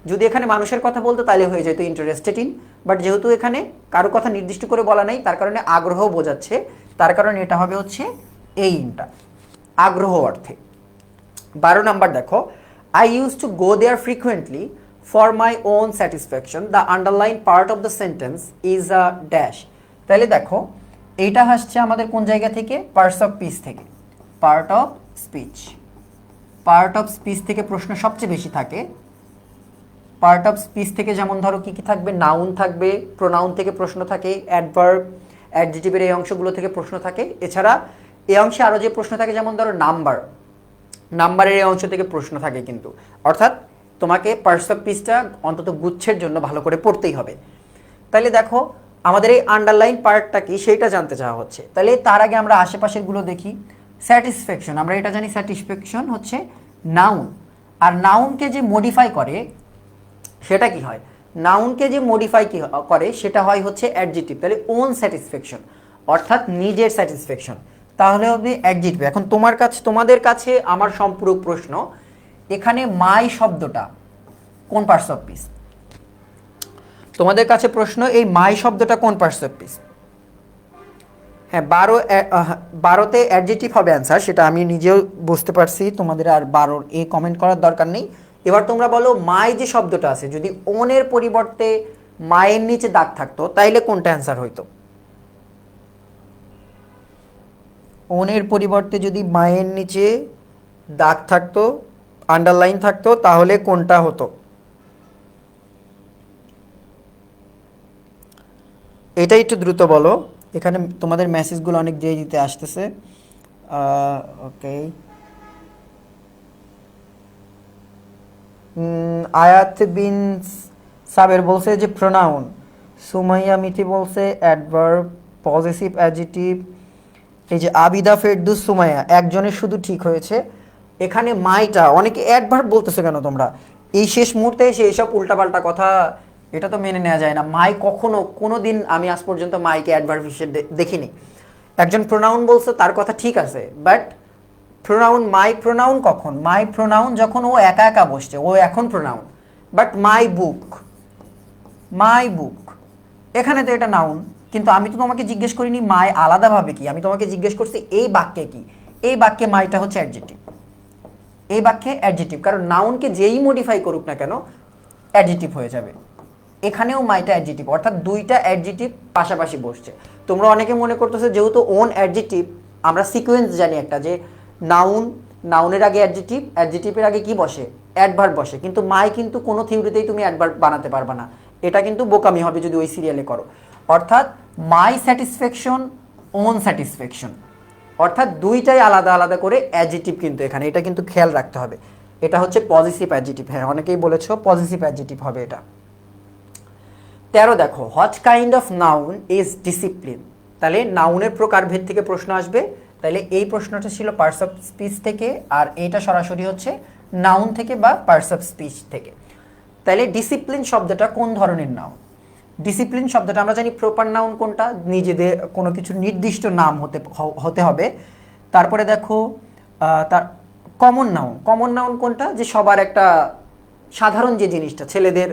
যদি এখানে মানুষের কথা বলতো তাহলে হয়ে যেত ইন্টারেস্টেড ইন, বাট যেহেতু এখানে কারো কথা নির্দিষ্ট করে বলা নাই, তার কারণে আগ্রহ বোঝাচ্ছে, তার কারণে এটা হবে হচ্ছে এই ইনটা, আগ্রহ অর্থে। 12 নাম্বার দেখো I used to go there frequently for my own satisfaction. The underlined part of the sentence is a dash. তাহলে দেখো এইটা আসছে আমাদের কোন জায়গা থেকে, পার্টস অফ স্পিচ থেকে। পার্ট অফ স্পিচ থেকে প্রশ্ন সবচেয়ে বেশি থাকে। পার্ট অফ স্পিচ থেকে যেমন ধরো কি কি থাকবে, নাউন থাকবে, প্রোনাউন থেকে প্রশ্ন থাকে, অ্যাডভার্ব, অ্যাডজেটিভের এই অংশগুলো থেকে প্রশ্ন থাকে। এছাড়া এই অংশে আরও যে প্রশ্ন থাকে, যেমন ধরো নাম্বারের এই অংশ থেকে প্রশ্ন থাকে কিন্তু, অর্থাৎ তোমাকে পার্টস অফ স্পিচটা অন্তত গুচ্ছের জন্য ভালো করে পড়তেই হবে। তাহলে দেখো আমাদের এই আন্ডারলাইন পার্টটা কি সেইটা জানতে চাওয়া হচ্ছে। তাহলে তার আগে আমরা আশেপাশেরগুলো দেখি। স্যাটিসফ্যাকশন, আমরা এটা জানি স্যাটিসফ্যাকশন হচ্ছে নাউন, আর নাউনকে যে মডিফাই করে সেটা কি হয়, নাউনকে যে মডিফাই কি করে সেটা হয় হচ্ছে অ্যাডজেক্টিভ। তাহলে ওন স্যাটিসফ্যাকশন অর্থাৎ নিজের স্যাটিসফ্যাকশন, তাহলে হবে অ্যাডজেক্টিভ। এখন তোমাদের কাছে আমার সম্পূরক প্রশ্ন, এখানে মাই শব্দটা কোন পার্টস অফ স্পিচ? তোমাদের কাছে প্রশ্ন, এই মাই শব্দটা কোন পার্টস অফ স্পিচ? হ্যাঁ, 12তে অ্যাডজেক্টিভ হবে অ্যান্সার, সেটা আমি নিজেও বুঝতে পারছি, তোমাদের আর 12 এই কমেন্ট করার দরকার নেই। এবার তোমরা বলো মাই যে শব্দটা আছে, যদি ওনের পরিবর্তে মায়ের নিচে দাগ থাকতো তাইলে কোনটা অ্যান্সার হইতো? ওনের পরিবর্তে যদি মায়ের নিচে দাগ থাকতো, আন্ডারলাইন থাকতো, তাহলে কোনটা হতো? এটাই একটু দ্রুত বলো, এখানে তোমাদের মেসেজগুলো অনেক দেরিতে আসতেছে। ওকে, আয়াত বিন সাবের বলছে যে প্রোনাউন, সুমাইয়া মিঠি বলছে অ্যাডভার্ব, পজিটিভ অ্যাডজেক্টিভ। এই যে আবিদা ফেরদুস সুমাইয়া একজনের শুধু ঠিক হয়েছে। এখানে মাইটা অনেকে অ্যাডভার্ব বলতেছে কেন তোমরা? এই শেষ মুহূর্তে এসে এইসব উল্টাপাল্টা কথা, এটা তো মেনে নেওয়া যায় না। মাই কখনো কোনো দিন আমি আজ পর্যন্ত মাইকে অ্যাডভার্ব হিসেবে দেখিনি। একজন প্রোনাউন বলছে তার কথা ঠিক আছে, বাট প্রোনাউন, মাই প্রোনাউন কখন? মাই প্রোনাউন যখন ও একা একা বসছে, ও এখন প্রোনাউন। বাট মাই বুক এখানে তো এটা নাউন, কিন্তু আমি তো তোমাকে জিজ্ঞেস করিনি মাই আলাদাভাবে কি, আমি তোমাকে জিজ্ঞেস করছি এই বাক্যে কি। এই বাক্যে মাইটা হচ্ছে অ্যাডজেক্টিভ, এই বাক্যে অ্যাডজেক্টিভ, কারণ নাউনকে যেই মডিফাই করুক না কেন অ্যাডজেক্টিভ হয়ে যাবে। এখানেও মাইটা অ্যাডজেক্টিভ, অর্থাৎ দুইটা অ্যাডজেক্টিভ পাশাপাশি বসছে। তোমরা অনেকে মনে করতেছো যেহেতু ওন অ্যাডজেক্টিভ, আমরা সিকোয়েন্স জানি একটা, যে নাউনের আগে অ্যাডজেক্টিভ, অ্যাডজেক্টিভের আগে কি বসে? অ্যাডভার্ব বসে। কিন্তু মাই কিন্তু কোনো থিওরিতেই তুমি অ্যাডভার্ব বানাতে পারবে না, এটা কিন্তু বোকামি হবে যদি ওই সিরিয়ালে করো। অর্থাৎ মাই স্যাটিসফ্যাকশন, ওন স্যাটিসফ্যাকশন, অর্থাৎ দুইটাই আলাদা আলাদা করে অ্যাডজেক্টিভ কিন্তু এখানে, এটা কিন্তু খেয়াল রাখতে হবে। এটা হচ্ছে পজিটিভ অ্যাডজেক্টিভ, হ্যাঁ অনেকেই বলেছো পজিটিভ অ্যাডজেক্টিভ হবে এটা। 13 দেখো, what kind of noun is discipline. তাহলে নাউনের প্রকারভেদ থেকে প্রশ্ন আসবে। তাহলে এই প্রশ্নটা ছিল পার্টস অফ স্পিচ থেকে, আর এইটা সরাসরি হচ্ছে নাউন থেকে বা পার্টস অফ স্পিচ থেকে। তাহলে ডিসিপ্লিন শব্দটা কোন ধরনের নাউন? ডিসিপ্লিন শব্দটা আমরা জানি প্রপার নাউন কোনটা, নিজেদের কোনো কিছু নির্দিষ্ট নাম হতে হবে। তারপরে দেখো তার কমন নাউন কোনটা, যে সবার একটা সাধারণ যে জিনিসটা, ছেলেদের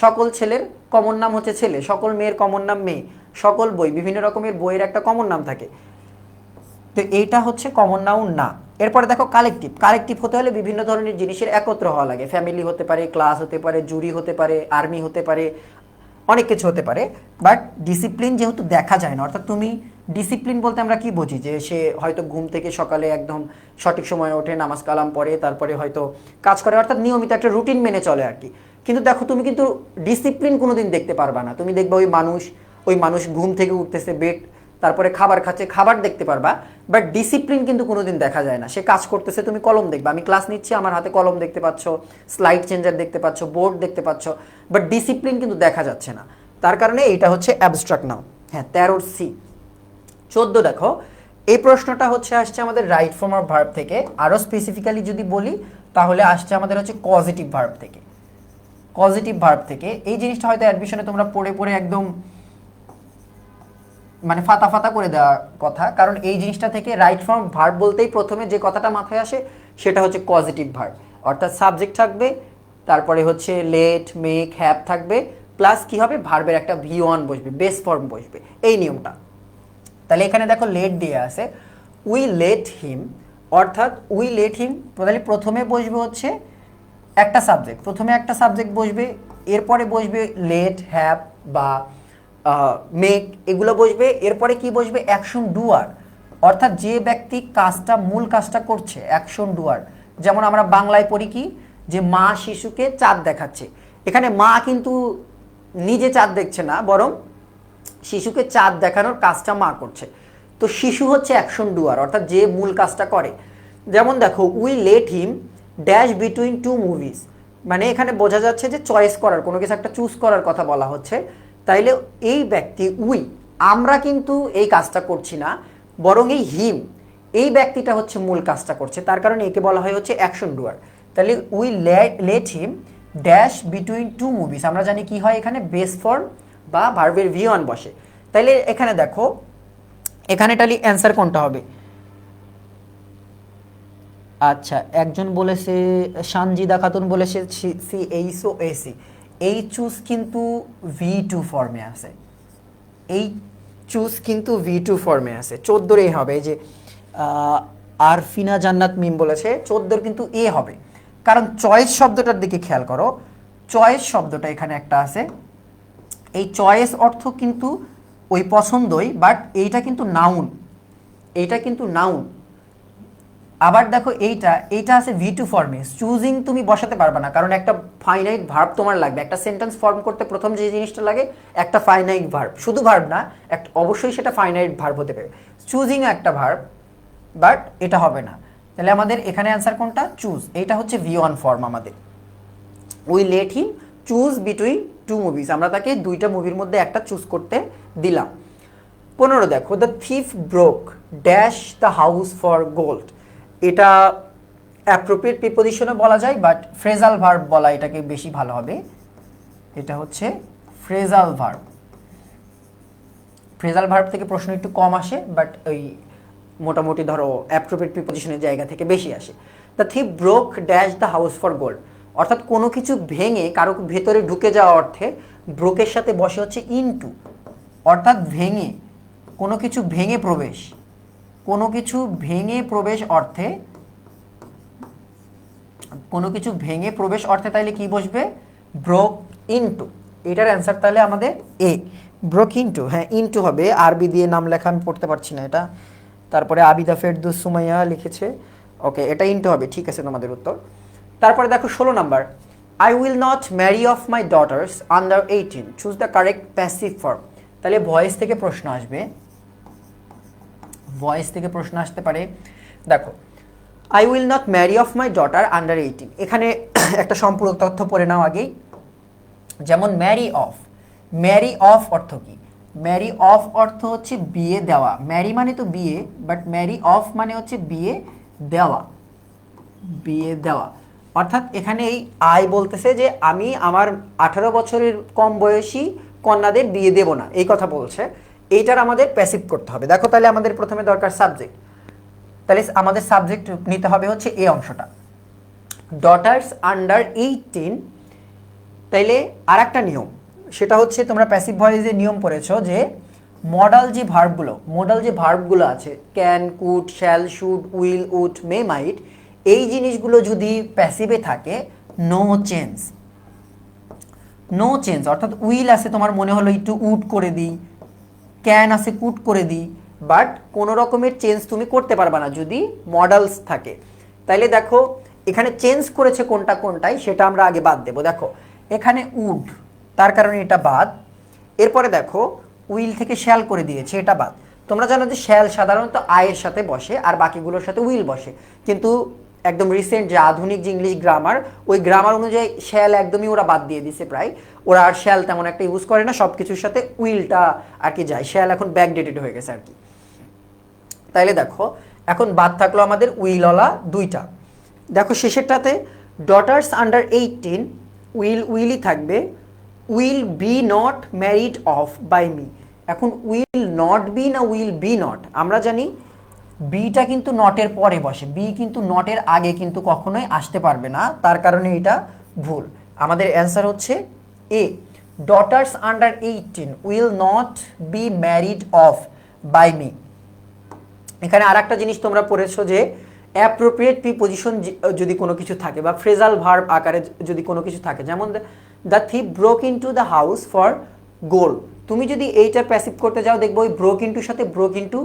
সকল ছেলের কমন নাম হচ্ছে ছেলে, সকল মেয়ের কমন নাম মেয়ে, সকল বই, বিভিন্ন রকমের বইয়ের একটা কমন নাম থাকে, তো এইটা হচ্ছে কমন নাউন না। এরপরে দেখো কালেকটিভ হতে হলে বিভিন্ন ধরনের জিনিসের একত্র হওয়া লাগে, ফ্যামিলি হতে পারে, ক্লাস হতে পারে, জুরি হতে পারে, আর্মি হতে পারে, অনেক কিছু হতে পারে। বাট ডিসিপ্লিন যেহেতু দেখা যায় না, অর্থাৎ তুমি ডিসিপ্লিন বলতে আমরা কি বুঝি, যে সে হয়তো ঘুম থেকে সকালে একদম সঠিক সময়ে ওঠে, নামাজ কালাম পড়ে, তারপরে হয়তো কাজ করে, অর্থাৎ নিয়মিত একটা রুটিন মেনে চলে আর কি। কিন্তু দেখো তুমি কিন্তু ডিসিপ্লিন কোনোদিন দেখতে পারবা না। তুমি দেখবে ওই মানুষ ঘুম থেকে উঠতেছে, তারপরে খাবার খাচ্ছে, খাবার দেখতে পারবা, বাট ডিসিপ্লিন কিন্তু কোনোদিন দেখা যায় না। সে কাজ করতেছে, তুমি কলম দেখবা, আমি ক্লাস নিচ্ছি, আমার হাতে কলম দেখতে পাচ্ছ, স্লাইড চেঞ্জার দেখতে পাচ্ছ, বোর্ড দেখতে পাচ্ছ, বাট ডিসিপ্লিন কিন্তু দেখা যাচ্ছে না। তার কারণে এইটা হচ্ছে অ্যাবস্ট্রাক্ট নাউন। হ্যাঁ, 13C। 14 দেখো, এই প্রশ্নটা আসছে আমাদের রাইট ফর্ম অফ ভার্ব থেকে। আরও স্পেসিফিক্যালি যদি বলি তাহলে আসছে আমাদের হচ্ছে কজিটিভ ভার্ব থেকে। এই জিনিসটা হয়তো অ্যাডমিশনে তোমরা পড়ে একদম মানে ফাতা করে দেওয়া কথা, কারণ এই জিনিসটা থেকে রাইট ফর্ম ভার্ব বলতেই প্রথমে যে কথাটা মাথায় আসে সেটা হচ্ছে পজিটিভ ভার্ব, অর্থাৎ সাবজেক্ট থাকবে, তারপরে হচ্ছে লেট, মেক, হ্যাভ থাকবে, প্লাস কি হবে, ভার্বের একটা V1 বসবে, বেস ফর্ম বসবে, এই নিয়মটা। তাহলে এখানে দেখো লেট দিয়ে আছে, উই লেট হিম, অর্থাৎ উই লেট হিম, তাহলে প্রথমে বসবে হচ্ছে একটা সাবজেক্ট বসবে, এরপরে বসবে লেট, হ্যাভ বা মেক, এগুলো বসবে। এরপরে কি বসবে, অ্যাকশন ডুয়ার, অর্থাৎ যে ব্যক্তি মূল কাজটা করছে, অ্যাকশন ডুয়ার। যেমন আমরা বাংলায় পড়ি কি, যে মা শিশুকে চাঁদ দেখাচ্ছে, এখানে মা কিন্তু নিজে চাঁদ দেখছে না, বরং শিশুকে চাঁদ দেখানোর কাজটা মা করছে। তো তো শিশু হচ্ছে অ্যাকশন ডুয়ার, অর্থাৎ যে মূল কাজটা করে। যেমন দেখো, we let him dash between two movies, মানে এখানে বোঝা যাচ্ছে যে চয়েস করার, কোনো কিছু একটা চুজ করার কথা বলা হচ্ছে। তাইলে এই ব্যক্তি উই, আমরা কিন্তু এই কাজটা করছি না, বরং এই হিম, এই ব্যক্তিটা হচ্ছে মূল কাজটা করছে, তার কারণে একে বলা হয় হচ্ছে অ্যাকশন ডুয়ার। তাহলে we let him dash between two movies, আমরা জানি কি হয় এখানে, বেস ফর্ম বা ভার্বের V1 বসে। তাইলে এখানে দেখো, এখানে তাহলে অ্যান্সার কোনটা হবে? আচ্ছা, একজন বলেছে, সানজিদা খাতুন বলেছে CHOAC, এই চুজ কিন্তু V2 ফর্মে আছে, এই চুজ কিন্তু V2 ফর্মে আছে। 14 এ হবে, এই যে আরফিনা জান্নাত মিম বলেছে 14 কিন্তু এ হবে, কারণ চয়েস শব্দটার দিকে খেয়াল করো, চয়েস শব্দটা এখানে একটা আছে, এই চয়েস অর্থ কিন্তু ওই পছন্দই, বাট এইটা কিন্তু নাউন, এইটা কিন্তু নাউন। আবার দেখো এইটা আছে V2 ফর্মে, চুজিং তুমি বসাতে পারবে না, কারণ একটা ফাইনাইট ভার্ব তোমার লাগবে। একটা সেন্টেন্স ফর্ম করতে প্রথম যে জিনিসটা লাগে, একটা ফাইনাইট ভার্ব, শুধু ভার্ব না, একটা অবশ্যই সেটা ফাইনাইট ভার্ব হতে পারে। চুজিং একটা ভার্ব, বাট এটা হবে না। তাহলে আমাদের এখানে অ্যান্সার কোনটা? চুজ, এইটা হচ্ছে V1 ফর্ম আমাদের। We let him choose between two movies, আমরা তাকে দুইটা মুভির মধ্যে একটা চুজ করতে দিলাম। 15 দেখো, the thief broke dash the house for gold, এটা অ্যাপ্রোপ্রিয়েট প্রিপোজিশনে বলা যায়, বাট ফ্রেজাল ভার্ব বলা এটাকে বেশি ভালো হবে। এটা হচ্ছে ফ্রেজাল ভার্ব, ফ্রেজাল ভার্ব থেকে প্রশ্ন একটু কম আসে, বাট ওই মোটামুটি ধরো অ্যাপ্রোপ্রিয়েট প্রিপোজিশনের জায়গা থেকে বেশি আসে। The thief broke dash the house for gold, অর্থাৎ কোনো কিছু ভেঙে কারো ভেতরে ঢুকে যাওয়া অর্থে ব্রোকের সাথে বসে হচ্ছে ইনটু, অর্থাৎ ভেঙে, কোনো কিছু ভেঙে প্রবেশ, কোনো কিছু ভেঙে প্রবেশ অর্থে, কোনো কিছু ভেঙে প্রবেশ অর্থে তাইলে কি বসবে? Broke into. এটার অ্যান্সার তাহলে আমাদের এ, ব্রোক ইনটু। হ্যাঁ, ইনটু হবে, আরবি দিয়ে নাম লেখা আমি পড়তে পারছি না এটা, তারপরে আবিদা ফেরদৌস সুমাইয়া লিখেছে, ওকে এটা ইনটু হবে, ঠিক আছে তোমাদের উত্তর। তারপরে দেখো 16 number, I will not marry of my daughters under 18, choose the correct passive form. তাহলে ভয়েস থেকে প্রশ্ন আসবে, ভয়েস থেকে প্রশ্ন আসতে পারে। দেখো, I will not marry of my daughter under 18, এখানে একটা সম্পূর্ণ তথ্য পড়ে নাও আগেই। যেমন ম্যারি অফ অর্থ কি? ম্যারি অফ অর্থ হচ্ছে বিয়ে দেওয়া, ম্যারি মানে তো বিয়ে, বাট ম্যারি অফ মানে হচ্ছে বিয়ে দেওয়া, বিয়ে দেওয়া। অর্থাৎ এখানে এই আই বলতেছে যে আমি আমার 18 বছরের কম বয়সী কন্যাদের বিয়ে দেব না, এই কথা বলছে। এইটার আমাদের প্যাসিভ করতে হবে। দেখো, তাহলে আমাদের প্রথমে দরকার সাবজেক্ট, তাহলে আমাদের সাবজেক্ট নিতে হবে হচ্ছে এই অংশটা, ডটার্স আন্ডার 18। তাইলে আর একটা নিয়ম, সেটা হচ্ছে তোমরা প্যাসিভ ভয়েসে নিয়ম পড়েছো যে মডাল যে ভার্বগুলো আছে, can, could, shall, should, will, would, may, might, এই জিনিসগুলো যদি প্যাসিভে থাকে, নো চেঞ্জ, অর্থাৎ উইল আছে তোমার মনে হলো একটু উড করে দিই, ক্যান আছে কুড করে দিই, বাট কোনো রকমের চেঞ্জ তুমি করতে পারবা না যদি মডালস থাকে। তাইলে দেখো এখানে চেঞ্জ করেছে কোনটাই সেটা আমরা আগে বাদ দেব। দেখো এখানে উড, তার কারণে এটা বাদ। এরপরে দেখো উইল থেকে শ্যাল করে দিয়েছে, এটা বাদ। তোমরা জানো যে শ্যাল সাধারণত আয়ের সাথে বসে আর বাকিগুলোর সাথে উইল বসে, কিন্তু একদম রিসেন্ট যে আধুনিক যে ইংলিশ গ্রামার, ওই গ্রামার অনুযায়ী শ্যাল একদমই ওরা বাদ দিয়ে দিছে প্রায়, ওরা আর শ্যাল তেমন একটা ইউজ করে না, সব কিছুর সাথে উইলটা আর কি যায়, শ্যাল এখন ব্যাকডেটেড হয়ে গেছে আর কি। তাইলে দেখো এখন বাদ থাকলো আমাদের উইলওয়ালা দুইটা। দেখো শেষেরটাতে ডটার্স আন্ডার 18, উইলই থাকবে, will be not married of by me. এখন উইল নট বি না উইল বি নট, আমরা জানি বিটা কিন্তু নটের পরে বসে, বি কিন্তু নটের আগে কিন্তু কখনোই আসতে পারবে না, তার কারণে এটা ভুল। আমাদের অ্যান্সার হচ্ছে a, daughters under 18 will not be married of by me. এখানে আর একটা জিনিস তোমরা পড়েছো যে অ্যাপ্রোপ্রিয়েট প্রিপোজিশন যদি কোনো কিছু থাকে বা ফ্রেজাল ভার্ব আকারে যদি কোনো কিছু থাকে, যেমন the thief broke into the house for gold, তুমি যদি এইটা প্যাসিভ করতে যাও দেখবো ওই ব্রোক ইনটুর সাথে ব্রোক ইনটু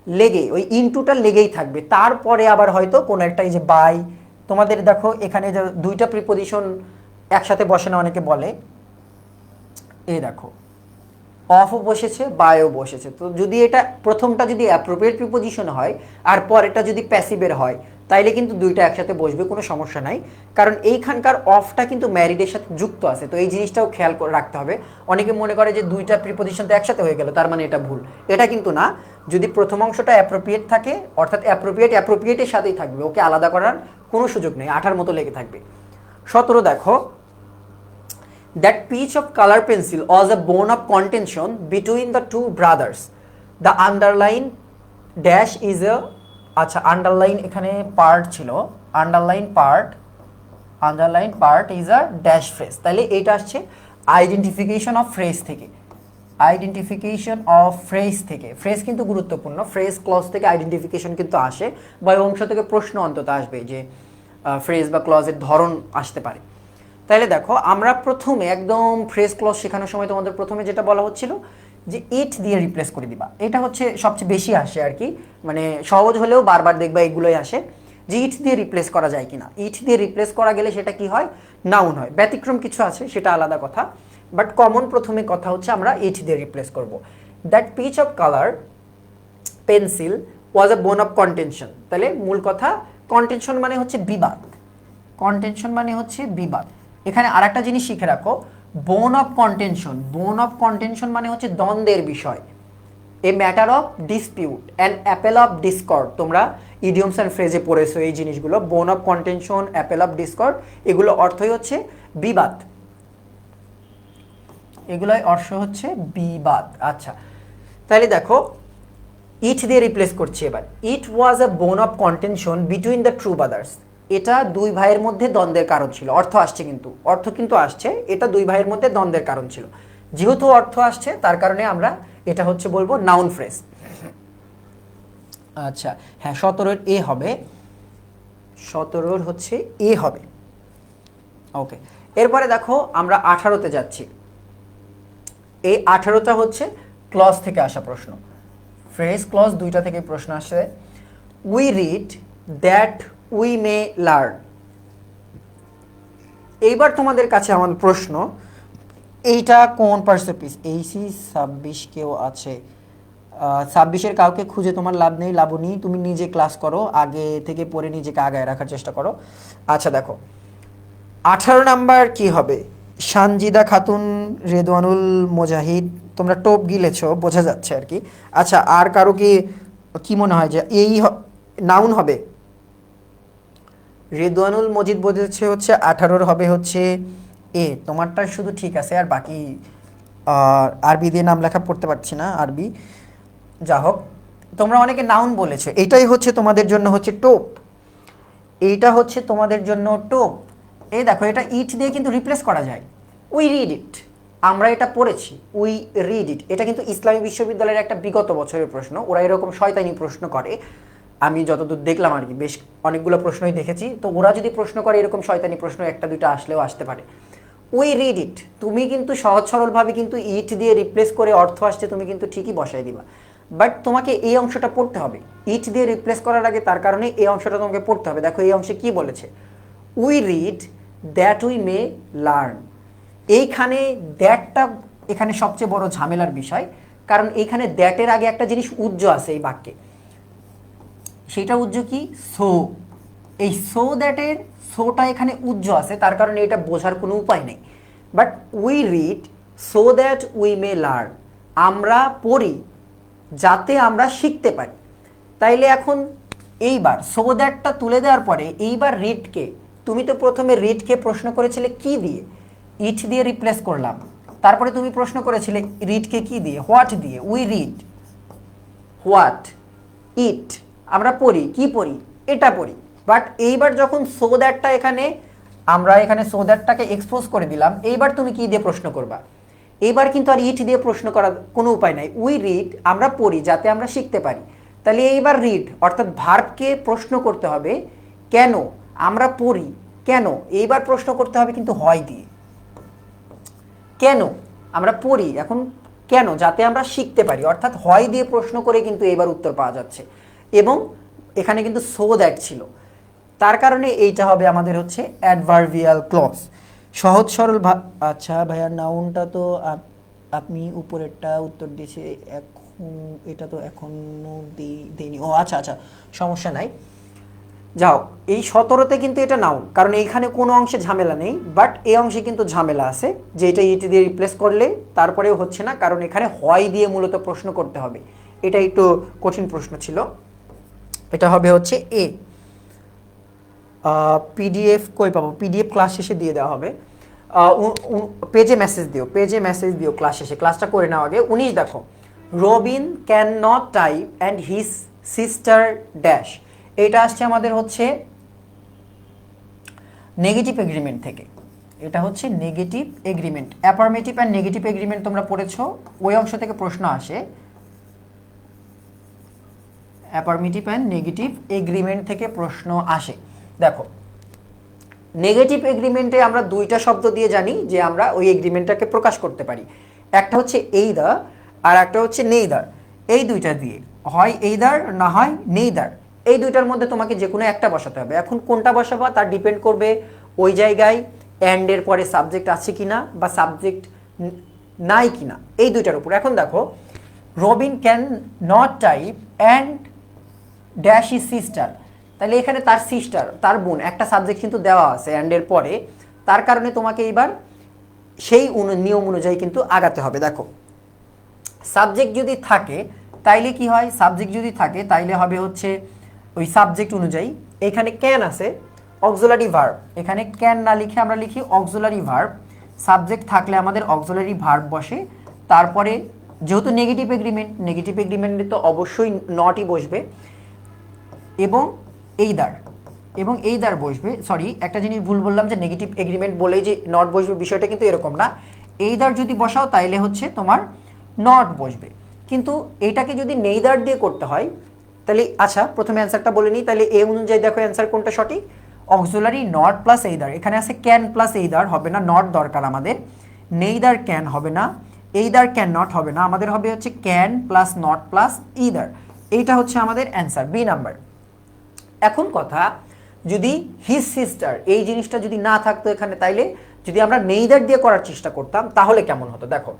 লেগে, ওই ইনটুটা লেগেই থাকবে, তারপরে আবার হয়তো কোনো একটা এই যে বাই, তোমাদের দেখো এখানে যে দুইটা প্রিপোজিশন একসাথে বসে না, অনেকে বলে, এই দেখো অফও বসেছে, বায়ও বসেছে। তো যদি এটা প্রথমটা যদি অ্যাপ্রোপ্রিয়েট প্রিপোজিশন হয় আর পরেরটা যদি প্যাসিভের হয়, তাইলে কিন্তু দুইটা একসাথে বসবে, কোনো সমস্যা নাই। কারণ এইখানকার অফটা কিন্তু ম্যারিডের সাথে যুক্ত আছে, তো এই জিনিসটাও খেয়াল করে রাখতে হবে। অনেকে মনে করে যে দুইটা প্রিপোজিশন তো একসাথে হয়ে গেল, তার মানে এটা ভুল। এটা কিন্তু না। যদি প্রথম অংশটা অ্যাপ্রোপ্রিয়েট থাকে, অর্থাৎ অ্যাপ্রোপ্রিয়েটের সাথেই থাকবে, ওকে আলাদা করার কোনো সুযোগ নেই, আঠার মতো লেগে থাকবে। 17 দেখো, that piece of color pencil was a bone of contention between the two brothers. The underline dash is a, আচ্ছা আন্ডারলাইন এখানে পার্ট ছিল, underline part is a dash phrase. তাহলে এটা আসছে আইডেন্টিফিকেশন অফ ফ্রেজ থেকে, আইডেন্টিফিকেশন অফ ফ্রেজ থেকে। Phrase কিন্তু গুরুত্বপূর্ণ, ফ্রেজ ক্লজ থেকে আইডেন্টিফিকেশন কিন্তু আসে, বা এই অংশ থেকে প্রশ্ন অন্তত আসবে যে ফ্রেজ বা ক্লজের ধরন আসতে পারে। তাহলে দেখো, আমরা প্রথমে একদম ফ্রেজ ক্লজ শেখানোর সময় তোমাদের প্রথমে যেটা বলা হচ্ছিল যে ইট দিয়ে রিপ্লেস করে দিবা, এটা হচ্ছে সবচেয়ে বেশি আসে আর কি, মানে সহজ হলেও বারবার দেখবা এগুলোই আসে যে ইট দিয়ে রিপ্লেস করা যায় কিনা। ইট দিয়ে রিপ্লেস করা গেলে সেটা কি হয়, নাউন হয়। ব্যতিক্রম কিছু আছে, সেটা আলাদা কথা, বাট কমন প্রথমে কথা হচ্ছে আমরা ইট দিয়ে রিপ্লেস করব। That piece of colour pencil was a bone of contention. তাহলে মূল কথা, কন্টেনশন মানে হচ্ছে বিবাদ, কন্টেনশন মানে হচ্ছে বিবাদ। এখানে আরেকটা জিনিস শিখে রাখো, বোন অফ কন্টেনশন মানে হচ্ছে দ্বন্দ্বের বিষয়, a matter of dispute, an Apple of Discord. তোমরা ইডিয়মস অ্যান্ড ফ্রেজে পড়েছো এই জিনিসগুলো, বোন of contention, Apple of Discord, এগুলো অর্থই হচ্ছে বিবাদ, এগুলোই অর্থ হচ্ছে বিবাদ। আচ্ছা, তাহলে দেখো ইট দিয়ে রিপ্লেস করছি এবার। ইট ওয়াজ a bone of contention between the true brothers. এটা দুই ভাইয়ের মধ্যে দ্বন্দ্বের কারণ ছিল। অর্থ আসছে, কিন্তু অর্থ কিন্তু আসছে, এটা দুই ভাইয়ের মধ্যে দ্বন্দ্বের কারণ ছিল। যেহেতু অর্থ আসছে, তার কারণে আমরা এটা হচ্ছে বলবো নাউন ফ্রেজ। আচ্ছা হ্যাঁ, 17 এ হবে, 17 হচ্ছে এ হবে। ওকে, এরপরে দেখো আমরা 18তে যাচ্ছি। এই 18টা হচ্ছে ক্লজ থেকে আসা প্রশ্ন, ফ্রেজ ক্লজ দুইটা থেকে প্রশ্ন আসে। We read that we may learn. এইবার তোমাদের কাছে আমার প্রশ্ন, এইটা কোন পার্সেপিস? এইসি 26 কেউ আছে, 26-এর কাউকে খুঁজে তোমার লাভ নেই, লাবণী তুমি নিজে ক্লাস করো, আগে থেকে পড়ে নিজেকে আগায় রাখার চেষ্টা করো। আচ্ছা দেখো, 18 নাম্বার কি হবে? সানজিদা খাতুন, রেদওয়ানুল মুজাহিদ, তোমরা টোপ গিলেছ, বোঝা যাচ্ছে আর কি। আচ্ছা, আর কারো কি মনে হয় যে এই নাউন হবে? রেদওয়ানুল মজিদ বোঝাচ্ছে হচ্ছে 18 হবে হচ্ছে এ। তোমারটা শুধু ঠিক আছে, আর বাকি আরবি দিয়ে নাম লেখা পড়তে পারছি না, আরবি। যা হোক, তোমরা অনেকে নাউন বলেছো, এটাই হচ্ছে তোমাদের জন্য হচ্ছে টোপ, এইটা হচ্ছে তোমাদের জন্য টোপ। এই দেখো, এটা ইট দিয়ে কিন্তু রিপ্লেস করা যায়। উই রিড ইট, আমরা এটা পড়েছি, উই রিড ইট। এটা কিন্তু ইসলামী বিশ্ববিদ্যালয়ের একটা বিগত বছরের প্রশ্ন, ওরা এরকম শয়তানি প্রশ্ন করে, আমি যতদূর দেখলাম আর কি, বেশ অনেকগুলো প্রশ্নই দেখেছি। তো ওরা যদি প্রশ্ন করে এরকম শয়তানি প্রশ্ন, একটা দুইটা আসলেও আসতে পারে। উই রিড ইট, তুমি কিন্তু সহজ সরলভাবে কিন্তু ইট দিয়ে রিপ্লেস করে অর্থ আসছে, তুমি কিন্তু ঠিকই বসাই দিবা, বাট তোমাকে এই অংশটা পড়তে হবে। ইট দিয়ে রিপ্লেস করার আগে তার কারণে এই অংশটা তোমাকে পড়তে হবে। দেখো এই অংশে কি বলেছে, we read that we may learn. এইখানে দ্যাটটা এখানে সবচেয়ে বড় ঝামেলার বিষয়, কারণ এইখানে দ্যাটের আগে একটা জিনিস উজ্জ আছে এই বাক্যে, সেটা উজ্জ কি? সো। এই সো দ্যাটের সোটা এখানে উজ্জ আছে, তার কারণে এটা বোঝার কোনো উপায় নেই। But we read so that we may learn, আমরা পড়ি যাতে আমরা শিখতে পারি। তাইলে এখন এইবার সো দ্যাটটা তুলে দেওয়ার পরে এইবার রিডকে, তুমি তো প্রথমে রিডকে প্রশ্ন করেছিলে কি দিয়ে? ইট দিয়ে রিপ্লেস করলাম। তারপরে তুমি প্রশ্ন করেছিলে রিডকে কি দিয়ে? হোয়াট দিয়ে। উই রিড হোয়াট, ইট, আমরা পড়ি, কি পড়ি? এটা পড়ি। বাট এইবার যখন সো দ্যাটটা এখানে, আমরা এখানে সো দ্যাটটাকে এক্সপোজ করে দিলাম, এইবার তুমি কি দিয়ে প্রশ্ন করবা? এইবার কিন্তু আর ইট দিয়ে প্রশ্ন করার কোনো উপায় নাই। উই রিড, আমরা পড়ি যাতে আমরা শিখতে পারি। তাহলে এইবার রিড অর্থাৎ ভার্বকে প্রশ্ন করতে হবে, কেন আমরা পড়ি, কেন? এইবার প্রশ্ন করতে হবে কিন্তু হয় দিয়ে, কেন আমরা পড়ি, এখন কেন? যাতে আমরা শিখতে পারি, অর্থাৎ হয় দিয়ে প্রশ্ন করে কিন্তু এবার উত্তর পাওয়া যাচ্ছে। এবং এখানে কিন্তু সো দ্যাট ছিল, তার কারণে এইটা হবে আমাদের হচ্ছে অ্যাডভার্বিয়াল ক্লজ। সহজ সরল আচ্ছা ভাইয়া, নাউনটা তো আপনি উপরেরটা উত্তর দিয়েছে এখন, এটা তো এখনো দেয়নি। ও আচ্ছা আচ্ছা, সমস্যা নাই, যাও এই 17তে কিন্তু এটা নাও, কারণ এইখানে কোনো অংশে ঝামেলা নেই, বাট এই অংশে কিন্তু ঝামেলা আছে যে এটা ইটি দিয়ে রিপ্লেস করলে তারপরেও হচ্ছে না, কারণ এখানে হয় দিয়ে মূলত প্রশ্ন করতে হবে। এটা একটু কঠিন প্রশ্ন ছিল। এটা হবে হচ্ছে এ। পিডিএফ কই পাবো? পিডিএফ ক্লাস শেষে দিয়ে দেওয়া হবে। পেজে মেসেজ দিও, পেজে মেসেজ দিও ক্লাস শেষে, ক্লাসটা করে নাও আগে। 19 দেখো, Robin can not type and his sister dash. এটা আসছে আমাদের হচ্ছে নেগেটিভ এগ্রিমেন্ট থেকে। এটা হচ্ছে negative agreement, affirmative and negative agreement তোমরা পড়েছো, ওই অংশ থেকে প্রশ্ন আসে। অ্যাফার্মেটিভ অ্যান্ড নেগেটিভ এগ্রিমেন্ট থেকে প্রশ্ন আসে। দেখো নেগেটিভ এগ্রিমেন্টে আমরা দুইটা শব্দ দিয়ে জানি যে আমরা ওই এগ্রিমেন্টটাকে প্রকাশ করতে পারি, একটা হচ্ছে এইদার আর একটা হচ্ছে নেইদার। এই দুইটা দিয়ে হয় এইদার না হয় নেইদার, এই দুইটার মধ্যে তোমাকে যে কোনো একটা বসাতে হবে। এখন কোনটা বসাবা তার ডিপেন্ড করবে ওই জায়গায় অ্যান্ড এর পরে সাবজেক্ট আছে কিনা বা সাবজেক্ট নাই কিনা, এই দুইটার উপর। এখন দেখো Robin can not type and dash is sister, তাহলে এখানে তার সিস্টার, তার বোন, একটা সাবজেক্ট কিন্তু দেওয়া আছে অ্যান্ডের পরে, তার কারণে তোমাকে এইবার সেই নিয়ম অনুযায়ী কিন্তু আগাতে হবে। দেখো সাবজেক্ট যদি থাকে তাইলে কি হয়, সাবজেক্ট যদি থাকে তাইলে হবে হচ্ছে ওই সাবজেক্ট অনুযায়ী। এখানে ক্যান আছে, অক্সিলারি ভার্ব, এখানে ক্যান না লিখে আমরা লিখি অক্সিলারি ভার্ব। সাবজেক্ট থাকলে আমাদের অক্সিলারি ভার্ব বসে, তারপরে যেহেতু নেগেটিভ এগ্রিমেন্ট, নেগেটিভ এগ্রিমেন্টে তো অবশ্যই নটই বসবে, এবং এইদার, এবং এইদার বসবে। সরি, একটা জিনিস ভুল বললাম যে নেগেটিভ এগ্রিমেন্ট বলেই যে নট বসবে, বিষয়টা কিন্তু এরকম না। এইদার যদি বসাও তাইলে হচ্ছে তোমার নট বসবে, কিন্তু এইটাকে যদি নেইদার দিয়ে করতে হয় তাহলে, আচ্ছা প্রথমে অ্যান্সারটা বলে নিই, তাহলে এ অনুযায়ী দেখো অ্যান্সার কোনটা সঠিক। অক্সিলারি নট প্লাস এইদার, এখানে আছে ক্যান প্লাস এইদার, হবে না, নট দরকার আমাদের। নেইদার ক্যান হবে না, এইদার ক্যান নট হবে না, আমাদের হবে হচ্ছে can plus not plus either. এইটা হচ্ছে আমাদের অ্যান্সার, বি নাম্বার। এখন কথা, যদি হিজ সিস্টার এই জিনিসটা যদি না থাকতো এখানে, তাইলে যদি আমরা নেইদার দিয়ে করার চেষ্টা করতাম তাহলে কেমন হতো। দেখো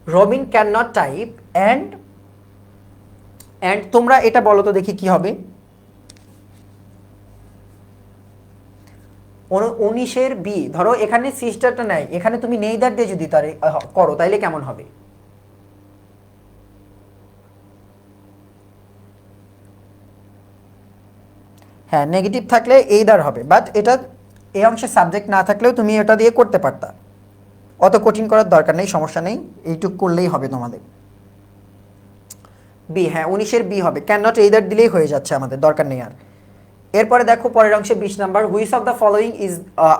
Robin can not type and, তোমরা এটা বলো তো দেখি কি হবে। 19-এর বি, ধরো এখানে সিস্টারটা নাই, এখানে তুমি নেইদার দিয়ে যদি তারে করো তাইলে কেমন হবে। হ্যাঁ নেগেটিভ থাকলে এইদার হবে, বাট এটা এই অংশে সাবজেক্ট না থাকলেও তুমি এটা দিয়ে করতে পারতা, অত কঠিন করার দরকার নেই, সমস্যা নেই, এইটুক করলেই হবে তোমাদের। বি, হ্যাঁ 19-এর বি হবে, ক্যান নট এইদার দিলেই হয়ে যাচ্ছে আমাদের, দরকার নেই আর। এরপরে দেখো পরের অংশে 20 number, which of the following is,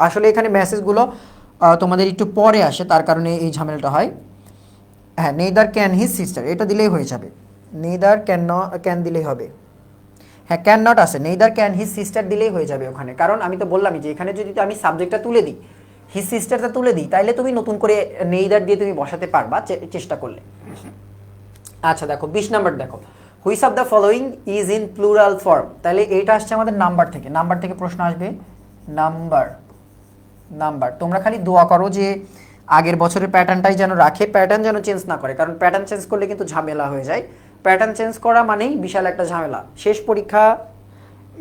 আসলে এখানে মেসেজগুলো তোমাদের একটু পরে আসে, তার কারণে এই ঝামেলাটা হয়। হ্যাঁ নেইদার ক্যান হিজ সিস্টার, এটা দিলেই হয়ে যাবে, নেইদার ক্যান দিলেই হবে। হ্যাঁ ক্যান নট আছে, নেইদার ক্যান হিজ সিস্টার দিলেই হয়ে যাবে ওখানে, কারণ আমি তো বললামই যে এখানে যদি আমি সাবজেক্টটা তুলে দিই, হিজ সিস্টারটা তুলে দিই, তাইলে তুমি নতুন করে নেইদার দিয়ে তুমি বসাতে পারবা চেষ্টা করলে। আচ্ছা দেখো 20 নাম্বার দেখো, which of the following is in plural form, তাহলে এইটা আসছে আমাদের নাম্বার থেকে, নাম্বার থেকে প্রশ্ন আসবে। নাম্বার তোমরা খালি দোয়া করো যে আগের বছরের প্যাটার্নটাই যেন রাখে, প্যাটার্ন যেন চেঞ্জ না করে, কারণ প্যাটার্ন চেঞ্জ করলে কিন্তু ঝামেলা হয়ে যায়। প্যাটার্ন চেঞ্জ করা মানেই বিশাল একটা ঝামেলা। শেষ পরীক্ষা,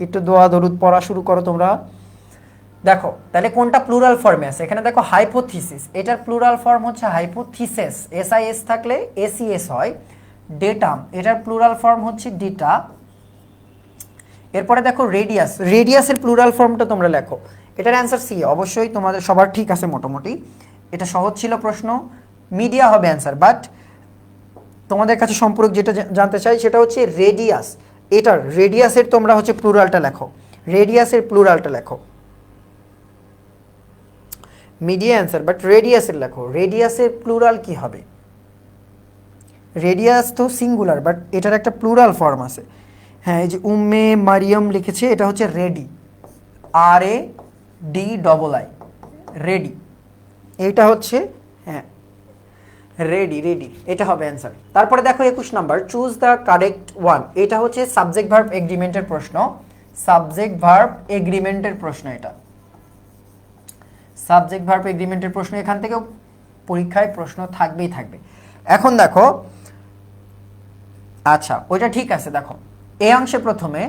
একটু দোয়া দরুদ পড়া শুরু করো তোমরা। দেখো তাহলে কোনটা প্লুরাল ফর্মে আছে, এখানে দেখো হাইপোথিসিস, এটার প্লুরাল ফর্ম হচ্ছে হাইপোথিসেস, এসআইএস থাকলে এসিএস হয়। ডেটাম, এটার প্লুরাল ফর্ম হচ্ছে ডেটা। এরপরে দেখো রেডিয়াস, রেডিয়াসের প্লুরাল ফর্মটা তোমরা লেখো। এটার অ্যান্সার সি, অবশ্যই তোমাদের সবার ঠিক আছে মোটামুটি, এটা সহজ ছিল প্রশ্ন। মিডিয়া হবে অ্যান্সার, বাট তোমাদের কাছে সম্পূরক যেটা জানতে চাই সেটা হচ্ছে রেডিয়াস, এটার রেডিয়াসের তোমরা হচ্ছে প্লুরালটা লেখো, রেডিয়াসের প্লুরালটা লেখো। মিডিয়া অ্যান্সার, বাট রেডিয়াসের লেখো, রেডিয়াসের প্লুরাল কি হবে। রেডিয়াস তো সিঙ্গুলার, বাট এটার একটা প্লুরাল ফর্ম আছে। হ্যাঁ এই যে উম্মে মারিয়াম লিখেছে, এটা হচ্ছে রেডি, RADII, রেডি, এইটা হচ্ছে, হ্যাঁ রেডি, এটা হবে অ্যান্সার। তারপরে দেখো 21 number, choose the correct one, এটা হচ্ছে সাবজেক্ট ভার্ব এগ্রিমেন্টের প্রশ্ন, সাবজেক্ট ভার্ব এগ্রিমেন্টের প্রশ্ন, এটা সাবজেক্ট ভার্ব এগ্রিমেন্টের প্রশ্ন। এখান থেকেও পরীক্ষায় প্রশ্ন থাকবেই থাকবে। এখন দেখো, আচ্ছা ওইটা ঠিক আছে, দেখো এই অংশে প্রথমে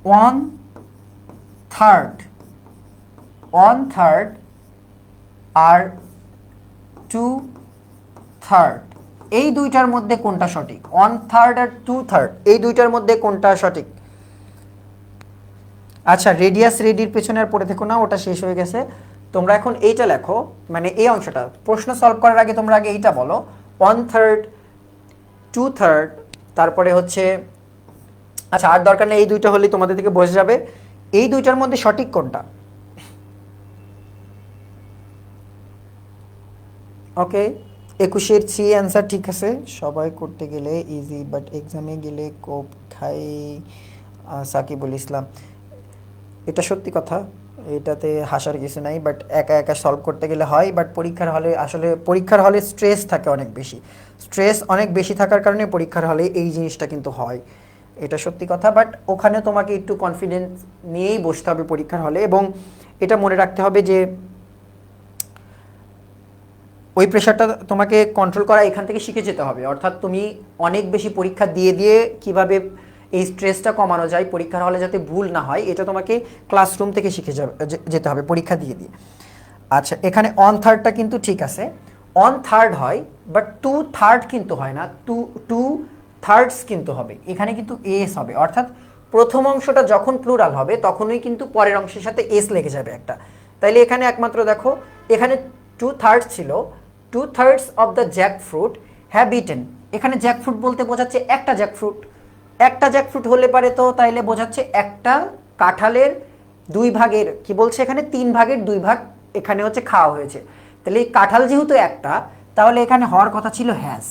1/3 আর 2/3, এই দুইটার মধ্যে কোনটা সঠিক? 1/3 আর 2/3 এই দুইটার মধ্যে কোনটা সঠিক? আচ্ছা রেডিয়াস রেডির পেছনে আর পড়ে থেকো না, ওটা শেষ হয়ে গেছে। তোমরা এখন এইটা লেখো, মানে এই অংশটা প্রশ্ন সলভ করার আগে তোমরা আগে এইটা বলো 1/3 2/3, তারপরে হচ্ছে আচ্ছা আর দরকার নেই, এই দুইটা হলেই তোমাদের থেকে বোঝা যাবে এই দুইটার মধ্যে সঠিক কোনটা। ওকে 21-এর সি অ্যান্সার ঠিক আছে। সবাই করতে গেলে ইজি, বাট এক্সামে গেলে কোপ খাই সাকিবুল ইসলাম। এটা সত্যি কথা, এটাতে হাসার কিছু নাই, বাট একা একা সলভ করতে গেলে হয়, বাট পরীক্ষার হলে আসলে পরীক্ষার হলে স্ট্রেস থাকে অনেক বেশি, স্ট্রেস অনেক বেশি থাকার কারণে পরীক্ষার হলে এই জিনিসটা কিন্তু হয়, এটা সত্যি কথা। বাট ওখানে তোমাকে একটু কনফিডেন্স নিয়েই বসতে হবে পরীক্ষার হলে, এবং এটা মনে রাখতে হবে যে ওই প্রেশারটা তোমাকে কন্ট্রোল করা এখান থেকে শিখে যেতে হবে। অর্থাৎ তুমি অনেক বেশি পরীক্ষা দিয়ে দিয়ে কিভাবে এই স্ট্রেসটা কমানো যায় পরীক্ষার হলে যাতে ভুল না হয়, এটা তোমাকে ক্লাসরুম থেকে শিখে যেতে হবে পরীক্ষা দিয়ে দিয়ে। আচ্ছা এখানে 1/3টা কিন্তু ঠিক আছে, 1/3 হয়, বাট 2/3 কিন্তু হয় না, 2/3 কিন্তু হবে, এখানে কিন্তু এস হবে। অর্থাৎ প্রথম অংশটা যখন প্লুরাল হবে তখনই কিন্তু পরের অংশের সাথে এস লেগে যাবে একটা। তাইলে এখানে একমাত্র দেখো, এখানে 2/3 ছিল, 2/3 of the jackfruit have eaten, এখানে জ্যাকফ্রুট বলতে বোঝাচ্ছে একটা জ্যাকফ্রুট, একটা জ্যাকফ্রুট হলে পারে তো তাইলে বোঝাচ্ছে একটা কাঁঠালের 2 ভাগের কি বলছে এখানে 3/2 এখানে হচ্ছে খাওয়া হয়েছে। তাহলে এই কাঁঠাল যেহেতু একটা, তাহলে এখানে হওয়ার কথা ছিল হ্যাজ,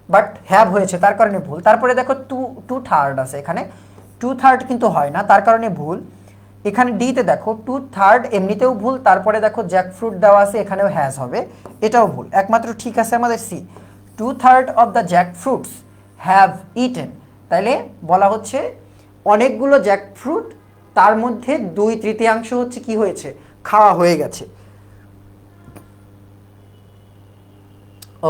বাট হ্যাভ হয়েছে তার কারণে ভুল। তারপরে দেখো 2/3 আছে, এখানে 2/3 কিন্তু হয় না তার কারণে ভুল। এখানে ডিতে দেখো 2/3 এমনিতেও ভুল, তারপরে দেখো জ্যাকফ্রুট দেওয়া আছে এখানেও হ্যাজ হবে, এটাও ভুল। একমাত্র ঠিক আছে আমাদের C, 2/3 of the jackfruits have eaten. তাইলে বলা হচ্ছে অনেকগুলো জ্যাকফ্রুট, তার মধ্যে 2/3 হচ্ছে কি হয়েছে, খাওয়া হয়ে গেছে।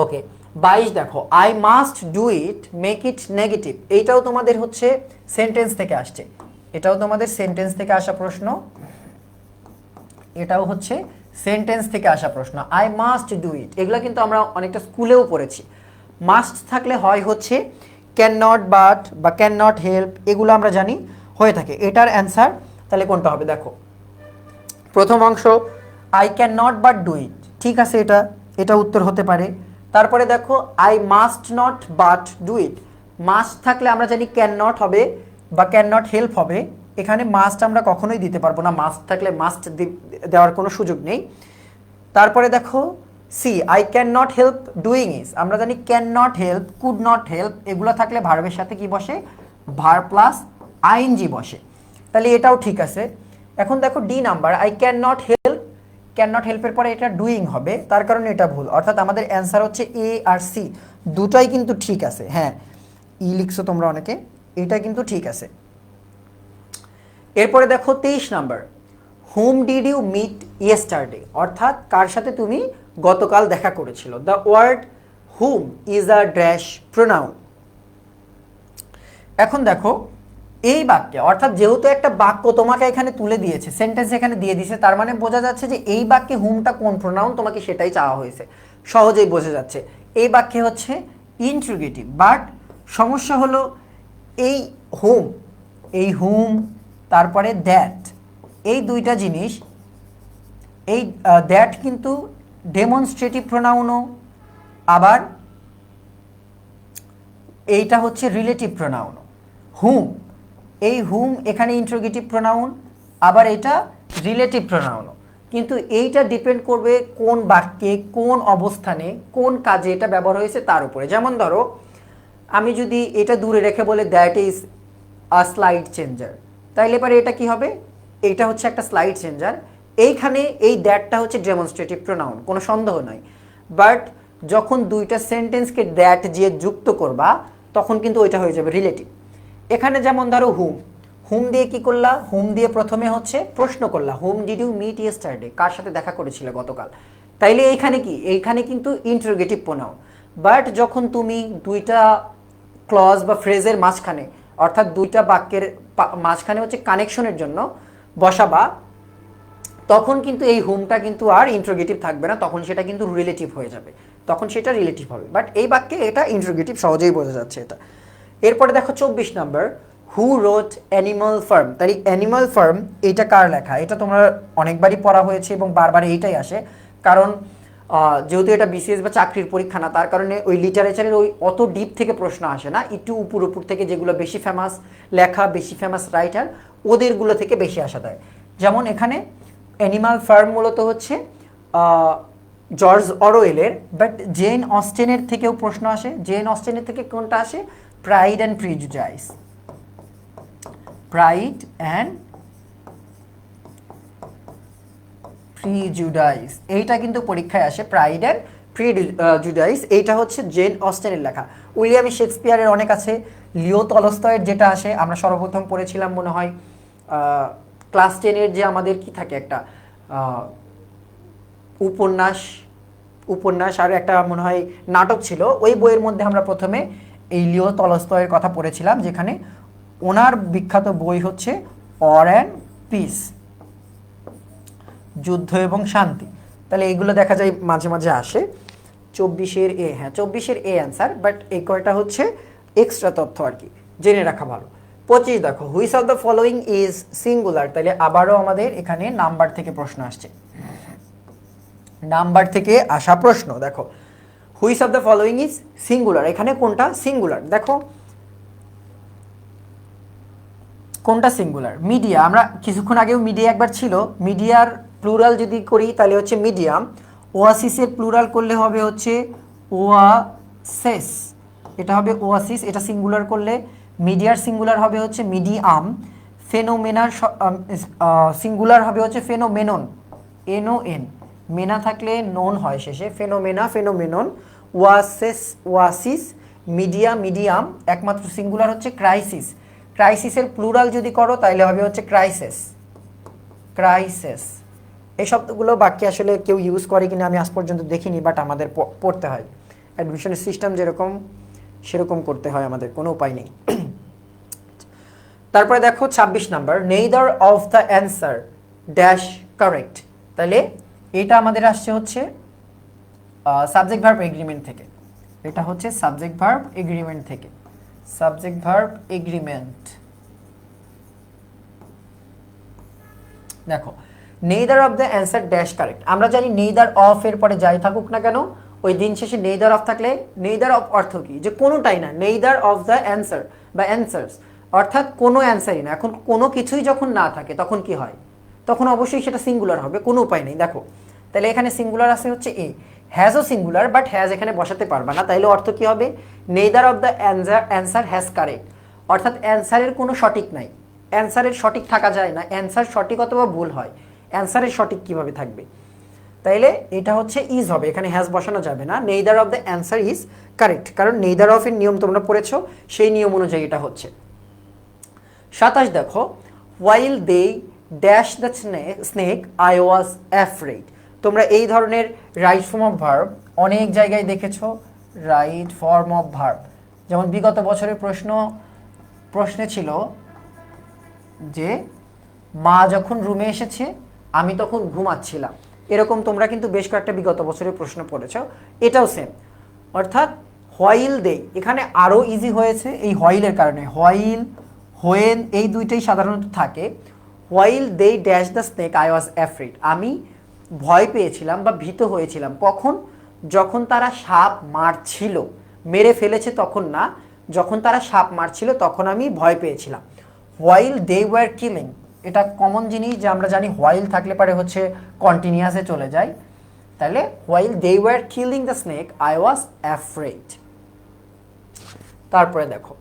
ওকে 22 দেখো, I must do it make it negative, এইটাও তোমাদের হচ্ছে সেন্টেন্স থেকে আসছে, এটাও তোমাদের সেন্টেন্স থেকে আসা প্রশ্ন, এটাও হচ্ছে সেন্টেন্স থেকে আসা প্রশ্ন। আই মাস্ট ডু ইট, এগুলো কিন্তু আমরা অনেকটা স্কুলেও পড়েছি। মাস্ট থাকলে হয় হচ্ছে ক্যান নট, বাট বা ক্যান নট হেল্প, এগুলো আমরা জানি হয়ে থাকে। এটার অ্যান্সার তাহলে কোনটা হবে দেখো, প্রথম অংশ I can not but do it, ঠিক আছে, এটা এটা উত্তর হতে পারে। তারপরে দেখো I must not but do it, must থাকলে আমরা জানি ক্যান নট হবে বা ক্যান নট হেল্প হবে, এখানে মাস্ট আমরা কখনোই দিতে পারবো না, মাস্ট থাকলে মাস্ট দেওয়ার কোনো সুযোগ নেই। তারপরে দেখো see I can not help doing is, আমরা জানি can not help, could not help, এগুলো থাকলে ভার্বের সাথে কি বসে, ভার্ব প্লাস আইএনজি বসে, তাহলে এটাও ঠিক আছে। এখন দেখো D number I can not হেল্প, ক্যান নট হেল্পের পরে এটা ডুইং হবে, তার কারণে এটা ভুল। অর্থাৎ আমাদের অ্যান্সার হচ্ছে এ আর সি দুটাই কিন্তু ঠিক আছে। হ্যাঁ ই লিখছো তোমরা অনেকে, এটা কিন্তু ঠিক আছে। এরপরে দেখো 23 number, whom did you meet yesterday, অর্থাৎ কার সাথে তুমি গতকাল দেখা করেছিল। The word whom is a dash pronoun. এখন দেখো এই বাক্যে, অর্থাৎ যেহেতু একটা বাক্য তোমাকে এখানে তুলে দিয়েছে, সেন্টেন্স এখানে দিয়ে দিয়েছে, তার মানে বোঝা যাচ্ছে যে এই বাক্যে হুমটা কোন প্রোনাউন তোমাকে সেটাই চাওয়া হয়েছে, সহজেই বোঝা যাচ্ছে। এই বাক্যে হচ্ছে ইন্ট্রোগেটিভ, বাট সমস্যা হলো এই হুম তারপরে দ্যাট, এই দুইটা জিনিস, এই দ্যাট কিন্তু ডেমনস্ট্রেটিভ প্রোনাউনও, আবার এইটা হচ্ছে রিলেটিভ প্রোনাউনও। হুম, এই হুম এখানে ইন্ট্রোগেটিভ প্রোনাউন, আবার এটা রিলেটিভ প্রোনাউনও, কিন্তু এইটা ডিপেন্ড করবে কোন বাক্যে, কোন অবস্থানে, কোন কাজে এটা ব্যবহার হয়েছে তার উপরে। যেমন ধরো আমি যদি এটা দূরে রেখে বলে that is a slide changer, তাইলে এবারে এটা কি হবে, এইটা হচ্ছে একটা স্লাইড চেঞ্জার, এইখানে এই দ্যাটটা হচ্ছে ডেমনস্ট্রেটিভ প্রোনাউন, কোনো সন্দেহ নাই। বাট যখন দুইটা সেন্টেন্সকে দ্যাট দিয়ে যুক্ত করবা তখন কিন্তু ওইটা হয়ে যাবে রিলেটিভ। এখানে যেমন ধরো হুম দিয়ে কি করলা, হুম দিয়ে প্রথমে হচ্ছে প্রশ্ন করলা, hmm did you meet yesterday, কার সাথে দেখা করেছিলে গতকাল, তাইলে এইখানে কি, এইখানে কিন্তু ইন্টারোগেটিভ প্রোনাউন। বাট যখন তুমি দুইটা ক্লজ বা ফ্রেজের মাঝখানে, অর্থাৎ দুইটা বাক্যের মাঝখানে হচ্ছে কানেকশনের জন্য বসাবা, তখন কিন্তু এই হুমটা কিন্তু আর ইন্টারোগেটিভ থাকবে না, তখন সেটা কিন্তু রিলেটিভ হয়ে যাবে, তখন সেটা রিলেটিভ হবে। বাট এই বাক্যে এটা ইন্টারোগেটিভ, সহজেই বোঝা যাচ্ছে এটা। এরপরে দেখো 24 নাম্বার, হু রোট অ্যানিমাল ফার্ম। তাই অ্যানিমাল ফার্ম এইটা কার লেখা? এটা তোমরা অনেকবারই পড়া হয়েছে এবং বারবার এইটাই আসে, কারণ যেহেতু এটা বিসিএস বা চাকরির পরীক্ষা না, তার কারণে ওই লিটারেচারের ওই অত ডিপ থেকে প্রশ্ন আসে না, একটু উপর উপর থেকে যেগুলো বেশি ফেমাস লেখা, বেশি ফেমাস রাইটার, ওদেরগুলো থেকে বেশি আসা দেয়। যেমন এখানে অ্যানিমাল ফার্ম মূলত হচ্ছে জর্জ অরওয়েলের, বাট জেন অস্টেনের থেকেও প্রশ্ন আসে। জেন অস্টেনের থেকে কোনটা আসে? Pride and prejudice. Pride and prejudice, এইটা কিন্তু পরীক্ষায় আসে, প্রাইড অ্যান্ড প্রিজুডাইস। এইটা হচ্ছে জেন অস্টেনের লেখা। উইলিয়াম শেক্সপিয়ারের অনেক আছে। লিও টলস্টয়ের যেটা আসে, আমরা সর্বপ্রথম পড়েছিলাম মনে হয় ক্লাস 10-এর যে আমাদের কি থাকে একটা উপন্যাস আর একটা মনে হয় নাটক ছিল, ওই বইয়ের মধ্যে আমরা প্রথমে এই লিও টলস্টয়ের কথা পড়েছিলাম, যেখানে ওনার বিখ্যাত বই হচ্ছে অর অ্যান্ড পিস, যুদ্ধ এবং শান্তি। তাহলে এইগুলো দেখা যায় মাঝে মাঝে আসে। 24-এর এ, হ্যাঁ 24-এর এ অ্যান্সার, বাট এই কয়টা হচ্ছে এক্সট্রা তথ্য আর কি, জেনে রাখা ভালো। 25 দেখো, which of the following is singular. তাহলে আবারও আমাদের এখানে নাম্বার থেকে প্রশ্ন আসছে, নাম্বার থেকে আসা প্রশ্ন। দেখো, which of the following is singular, এখানে কোনটা সিঙ্গুলার? দেখো কোনটা সিঙ্গুলার? মিডিয়া। আমরা কিছুক্ষণ আগেও মিডিয়া একবার ছিল, মিডিয়ার প্লুরাল যদি করি তাহলে হচ্ছে মিডিয়াম। ওয়াসিসের প্লুরাল করলে হবে হচ্ছে ওয়াসেস, এটা হবে ওয়াসিস, এটা সিঙ্গুলার করলে। মিডিয়ার সিঙ্গুলার হবে হচ্ছে মিডিয়াম। ফেনোমেনার সিঙ্গুলার হবে হচ্ছে ফেনোমেনন, NON, মেনা থাকলে নন হয় শেষে, ফেনোমেনা ফেনোমেনন। ওয়াসেস ওয়াসিস, মিডিয়া মিডিয়াম, একমাত্র সিঙ্গুলার হচ্ছে ক্রাইসিস। ক্রাইসিসের প্লুরাল যদি করো তাহলে হবে হচ্ছে ক্রাইসেস, ক্রাইসেস। এই শব্দগুলো বাক্যে আসলে কেউ ইউজ করে কিনা আমি আজ পর্যন্ত দেখিনি, বাট আমাদের পড়তে হয়, অ্যাডমিশনের সিস্টেম যেরকম সেরকম করতে হয়, আমাদের কোনো উপায় নেই। তারপরে দেখো 26 number, neither of the answer dash correct. তাহলে এটা আমাদের আসছে হচ্ছে সাবজেক্ট ভার্ব এগ্রিমেন্ট থেকে, এটা হচ্ছে সাবজেক্ট ভার্ব এগ্রিমেন্ট থেকে, সাবজেক্ট ভার্ব এগ্রিমেন্ট। দেখো, neither of the answer dash correct. আমরা জানি নেইদার অফ এর পরে যাই থাকুক না কেন, ওই দিন শেষে নেইদার অফ থাকলে, নেইদার অফ অর্থ কি? যে কোনোটাই না, নেইদার অফ দ্য অ্যান্সার বা অ্যান্সার্স, অর্থাৎ কোনো অ্যান্সারই না। এখন কোনো কিছুই যখন না থাকে তখন কি হয়? তখন অবশ্যই সেটা সিঙ্গুলার হবে, কোনো উপায় নেই। দেখো, তাহলে এখানে সিঙ্গুলার আছে হচ্ছে এ, হ্যাজও সিঙ্গুলার, বাট হ্যাজ এখানে বসাতে পারবা না, তাইলে অর্থ কি হবে? Neither of the answer has correct, অর্থাৎ অ্যান্সারের কোনো সঠিক নাই। অ্যান্সারের সঠিক থাকা যায় না, অ্যান্সার সঠিক অথবা ভুল হয়, অ্যান্সারের সঠিক কিভাবে থাকবে? তাইলে এটা হচ্ছে ইজ হবে, এখানে হ্যাজ বসানো যাবে না। Neither of the answer is correct, কারণ নেইদার অফ এর নিয়ম তোমরা পড়েছো, সেই নিয়ম অনুযায়ী এটা হচ্ছে। 27 দেখো, while they dash the snake I was afraid. তোমরা এই ধরনের রাইট ফর্ম অফ ভার্ব অনেক জায়গায় দেখেছো, রাইট ফর্ম অফ ভার্ব। যেমন বিগত বছরের প্রশ্নে ছিল যে মা যখন রুমে এসেছে আমি তখন ঘুমাচ্ছিলাম, এরকম তোমরা কিন্তু বেশ কয়েকটা বিগত বছরের প্রশ্ন পড়েছো, এটাও সেম। অর্থাৎ হোয়াইল দে এখানে আরও ইজি হয়েছে এই হোয়াইলের কারণে, হোয়াইল হোয়েন এই দুইটাই সাধারণত থাকে। While they dash the snake I was afraid, আমি ভয় পেয়েছিলাম বা ভীত হয়েছিলাম, কখন? যখন তারা সাপ মারছিল, মেরে ফেলেছে তখন না, যখন তারা সাপ মারছিল তখন আমি ভয় পেয়েছিলাম। হোয়াইল দে ওয়ার কিলিং, এটা কমন জিনিস যে আমরা জানি হোয়াইল থাকলে পারে হচ্ছে কন্টিনিউয়াসে চলে যায়, তাহলে while they were killing the snake I was afraid. তারপরে দেখো